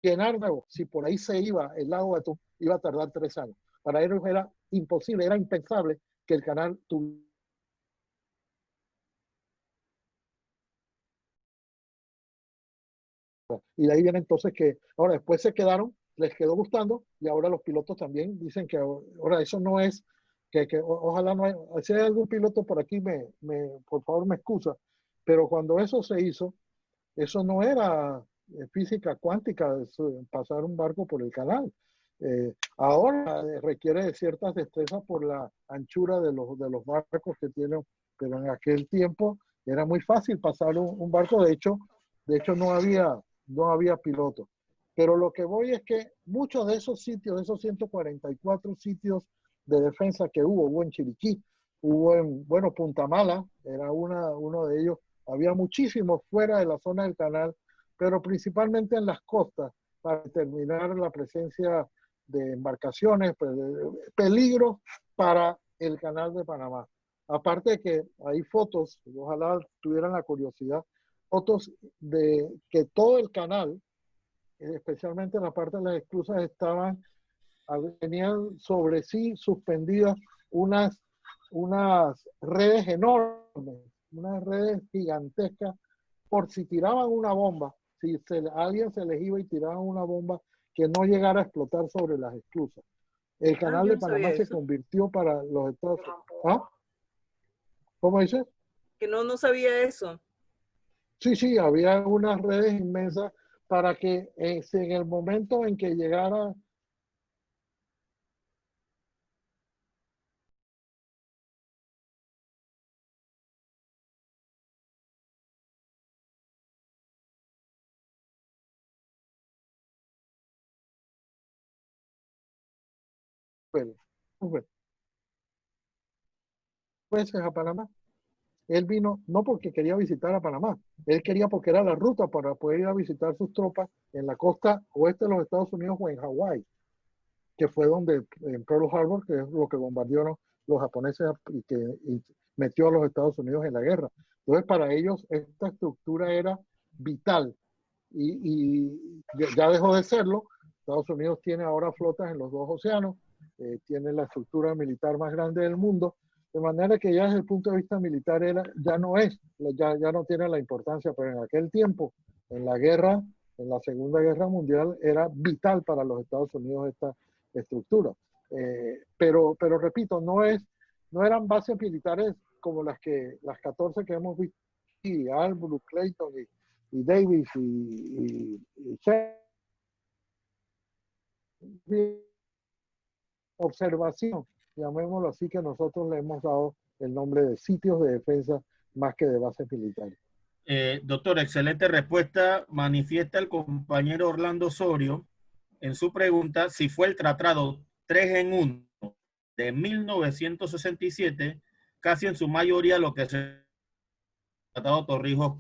llenar nuevo, si por ahí se iba el lago de Atún, iba a tardar 3 años. Para ellos era imposible, era impensable que el canal tuviera. Y de ahí viene entonces que ahora después se quedaron, les quedó gustando y ahora los pilotos también dicen que ahora eso no es, ojalá no hay, si hay algún piloto por aquí, por favor me excusa, pero cuando eso se hizo, eso no era física cuántica, pasar un barco por el canal. Ahora requiere de ciertas destrezas por la anchura de los barcos que tienen, pero en aquel tiempo era muy fácil pasar un barco, de hecho no había piloto. Pero lo que voy es que muchos de esos sitios, de esos 144 sitios de defensa que hubo en Chiriquí, hubo en, bueno, Punta Mala, era uno de ellos, había muchísimos fuera de la zona del canal, pero principalmente en las costas, para determinar la presencia de embarcaciones, peligros para el canal de Panamá. Aparte de que hay fotos, ojalá tuvieran la curiosidad, fotos de que todo el canal, especialmente en la parte de las esclusas, tenían sobre sí suspendidas unas redes enormes, unas redes gigantescas, por si tiraban una bomba, si a alguien se les iba y tiraban una bomba, que no llegara a explotar sobre las esclusas. El canal Yo de no sabía Panamá se eso. convirtió para los Estados Unidos. ¿Ah? ¿Cómo dices? Que no sabía eso. Sí, sí, había unas redes inmensas para que en el momento en que llegara Roosevelt veces a Panamá. Él vino no porque quería visitar a Panamá, él quería porque era la ruta para poder ir a visitar sus tropas en la costa oeste de los Estados Unidos o en Hawái, que fue donde en Pearl Harbor, que es lo que bombardearon los japoneses y metió a los Estados Unidos en la guerra. Entonces, para ellos esta estructura era vital y ya dejó de serlo. Estados Unidos tiene ahora flotas en los dos océanos, tiene la estructura militar más grande del mundo, de manera que ya desde el punto de vista militar ya no tiene la importancia, pero en aquel tiempo, en la guerra, en la Segunda Guerra Mundial, era vital para los Estados Unidos esta estructura. Pero repito, no eran bases militares como las 14 que hemos visto, y Albrook, Clayton y Davis y observación, llamémoslo así, que nosotros le hemos dado el nombre de sitios de defensa más que de bases militares. Doctor, excelente respuesta. Manifiesta el compañero Orlando Osorio en su pregunta si fue el tratado 3 en 1 de 1967, casi en su mayoría lo que se tratado Torrijos